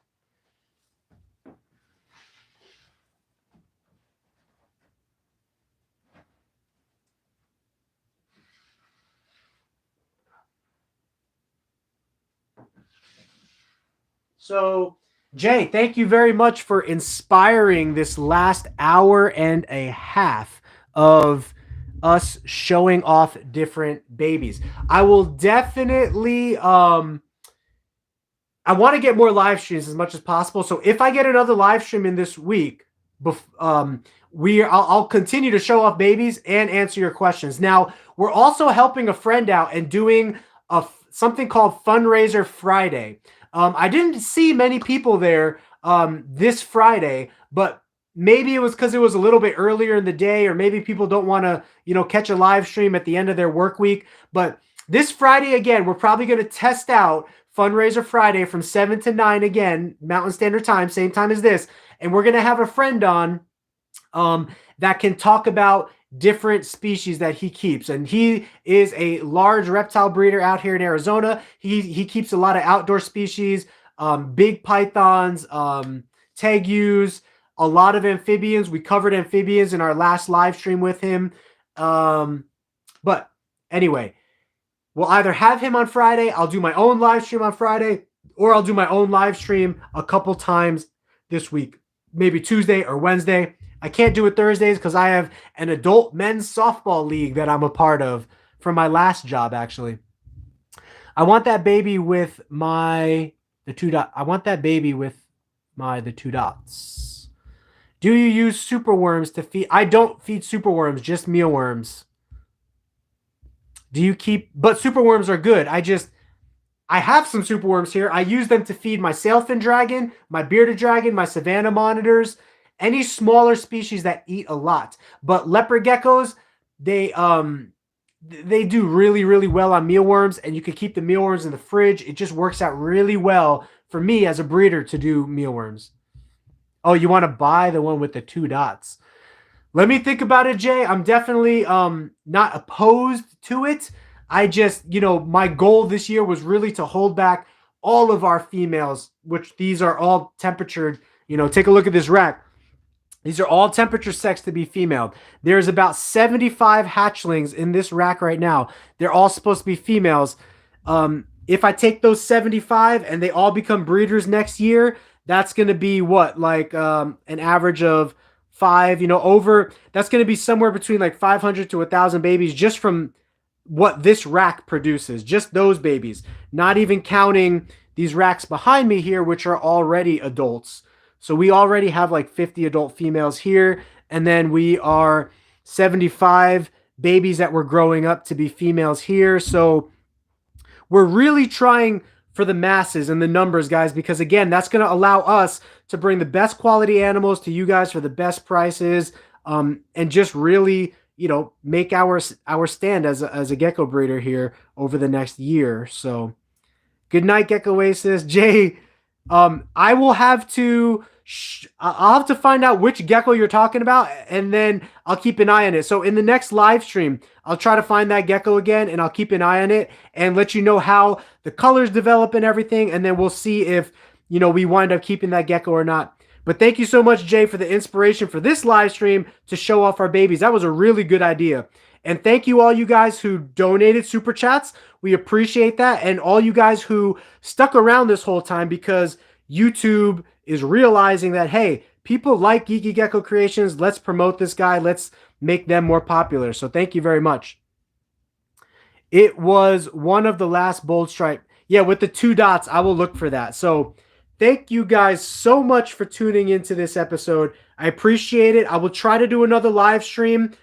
So, Jay, thank you very much for inspiring this last hour and a half of us showing off different babies. I will definitely I want to get more live streams as much as possible. So if I get another live stream in this week, I'll continue to show off babies and answer your questions. Now, we're also helping a friend out and doing something called Fundraiser Friday. I didn't see many people there this Friday, but maybe it was because it was a little bit earlier in the day, or maybe people don't want to, catch a live stream at the end of their work week. But this Friday, again, we're probably going to test out Fundraiser Friday from 7 to 9 again, Mountain Standard Time, same time as this. And we're going to have a friend on that can talk about different species that he keeps. And he is a large reptile breeder out here in Arizona. He keeps a lot of outdoor species, big pythons, tegus, a lot of amphibians. We covered amphibians in our last live stream with him. But anyway, we'll either have him on Friday, I'll do my own live stream on Friday, or I'll do my own live stream a couple times this week, maybe Tuesday or Wednesday. I can't do it Thursdays because I have an adult men's softball league that I'm a part of from my last job, actually. I want that baby with the two dots. Do you use superworms to feed? I don't feed superworms, just mealworms. But superworms are good. I have some superworms here. I use them to feed my sailfin dragon, my bearded dragon, my Savannah monitors, any smaller species that eat a lot. But leopard geckos, they do really, really well on mealworms, and you can keep the mealworms in the fridge. It just works out really well for me as a breeder to do mealworms. Oh, you want to buy the one with the 2 dots? Let me think about it, Jay. I'm definitely not opposed to it. I just, my goal this year was really to hold back all of our females, which these are all temperatured. Take a look at this rack. These are all temperature sexed to be female. There's about 75 hatchlings in this rack right now. They're all supposed to be females. If I take those 75 and they all become breeders next year, that's going to be what, like an average of 5, that's going to be somewhere between like 500 to 1,000 babies just from what this rack produces, just those babies, not even counting these racks behind me here, which are already adults. So we already have like 50 adult females here, and then we are 75 babies that were growing up to be females here. So we're really trying for the masses and the numbers, guys, because again, that's going to allow us to bring the best quality animals to you guys for the best prices, and just really, make our stand as a gecko breeder here over the next year. So good night, Gecko Oasis. Jay, I will have to I'll have to find out which gecko you're talking about, and then I'll keep an eye on it. So in the next live stream, I'll try to find that gecko again, and I'll keep an eye on it and let you know how the colors develop and everything, and then we'll see if, we wind up keeping that gecko or not. But thank you so much, Jay, for the inspiration for this live stream to show off our babies. That was a really good idea. And thank you all you guys who donated super chats. We appreciate that. And all you guys who stuck around this whole time, because YouTube is realizing that, hey, people like Geeky Gecko Creations. Let's promote this guy. Let's make them more popular. So thank you very much. It was one of the last bold stripe. Yeah, with the 2 dots, I will look for that. So thank you guys so much for tuning into this episode. I appreciate it. I will try to do another live stream,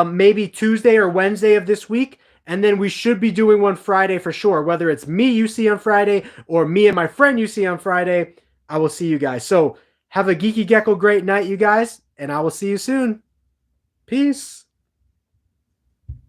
maybe Tuesday or Wednesday of this week. And then we should be doing one Friday for sure. Whether it's me you see on Friday or me and my friend you see on Friday, I will see you guys. So have a Geeky Gecko great night, you guys. And I will see you soon. Peace.